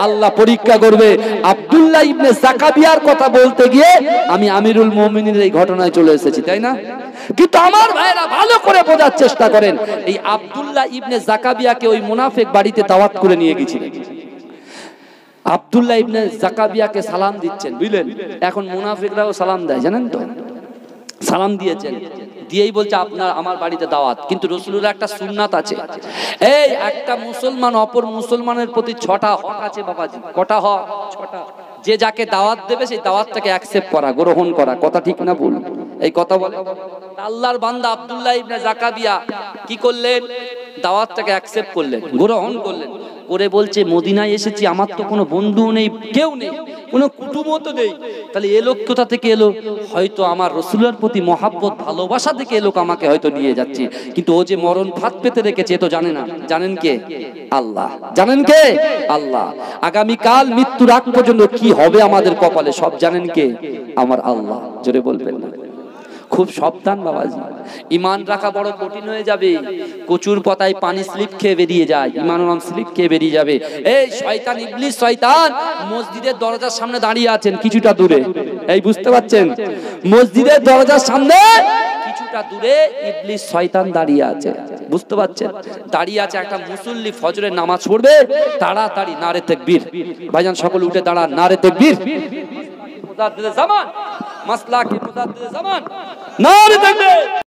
আল্লাহ পরীক্ষা করবে। আব্দুল্লাহ ইবনে জাকাবিয়ার কথা বলতে গিয়ে আমি আমিরুল মুমিনিনের এই ঘটনায় চলে এসেছি, তাই না? কিন্তু আমার ভাইরা ভালো করে বোঝার চেষ্টা করেন, এই আব্দুল্লাহ ইবনে জাকাবিয়াকে ওই মুনাফিক বাড়িতে দাওয়াত করে নিয়ে গিয়েছিলেন। আব্দুল্লাহ ইবনে জাকাবিয়াকে সালাম দিচ্ছেন, বুঝলেন? এখন মুনাফিকরাও সালাম দেয়, জানেন তো? সালাম দিয়েছেন, দিয়েই বলছে আপনার আমার বাড়িতে দাওয়াত। কিন্তু রাসূলুল্লাহর একটা সুন্নাত আছে, এই একটা মুসলমান অপর মুসলমানের প্রতি 6টা হক আছে বাবাজি। কটা হক? 6টা। যে যাকে দাওয়াত দেবে সেই দাওয়াতটাকে অ্যাকসেপ্ট করা, গ্রহণ করা। কথা ঠিক না ভুল? এই কথা বলে আল্লাহর বান্দা আব্দুল্লাহ ইবনে জাকাবিয়া কি করলেন? দাওয়াতটাকে অ্যাকসেপ্ট করলেন, গ্রহণ করলেন। করে বলছে মদিনায় এসেছি, আমার তো কোনো বন্ধু নেই, কেউ নেই, কোনো কুটুমও তো নেই। তাহলে এ লোক কোথা থেকে এলো? হয়তো আমার রাসূলের প্রতি মহাব্বত ভালোবাসা থেকে এ লোক আমাকে হয়তো নিয়ে যাচ্ছে। কিন্তু ও যে মরণ ফাঁদ পেতে রেখেছে এ তো জানে না। জানেন কে? আল্লাহ। জানেন কে? আল্লাহ। আগামীকাল মৃত্যুর আগ পর্যন্ত কি হবে আমাদের কপালে সব জানেন কে? আমার আল্লাহ। জোরে বলবেন না? খুব সাবধান বাবাজি, ঈমান রাখা বড় কঠিন হয়ে যাবে। কচুর পাতায় পানি স্লিপ খেয়ে বেরিয়ে যায়, ঈমানুর নাম স্লিপ খেয়ে বেরিয়ে যাবে। এই শয়তান, ইবলিস শয়তান মসজিদের দরজার সামনে দাঁড়িয়ে আছেন কিছুটা দূরে। এই বুঝতে পারছেন? মসজিদের দরজার সামনে কিছুটা দূরে ইবলিস শয়তান দাঁড়িয়ে আছে, বুঝতে পারছেন? দাঁড়িয়ে আছে একটা মুসল্লি ফজরের নামাজ পড়বে, তাড়াতাড়ি নারে তাকবীর। ভাইজান সকলে উঠে দাঁড়ান, নারে তাকবীর। মুজাদ্দিদে জামান, মাসলাকে মুজাদ্দিদে জামান, নারে তাকবীর।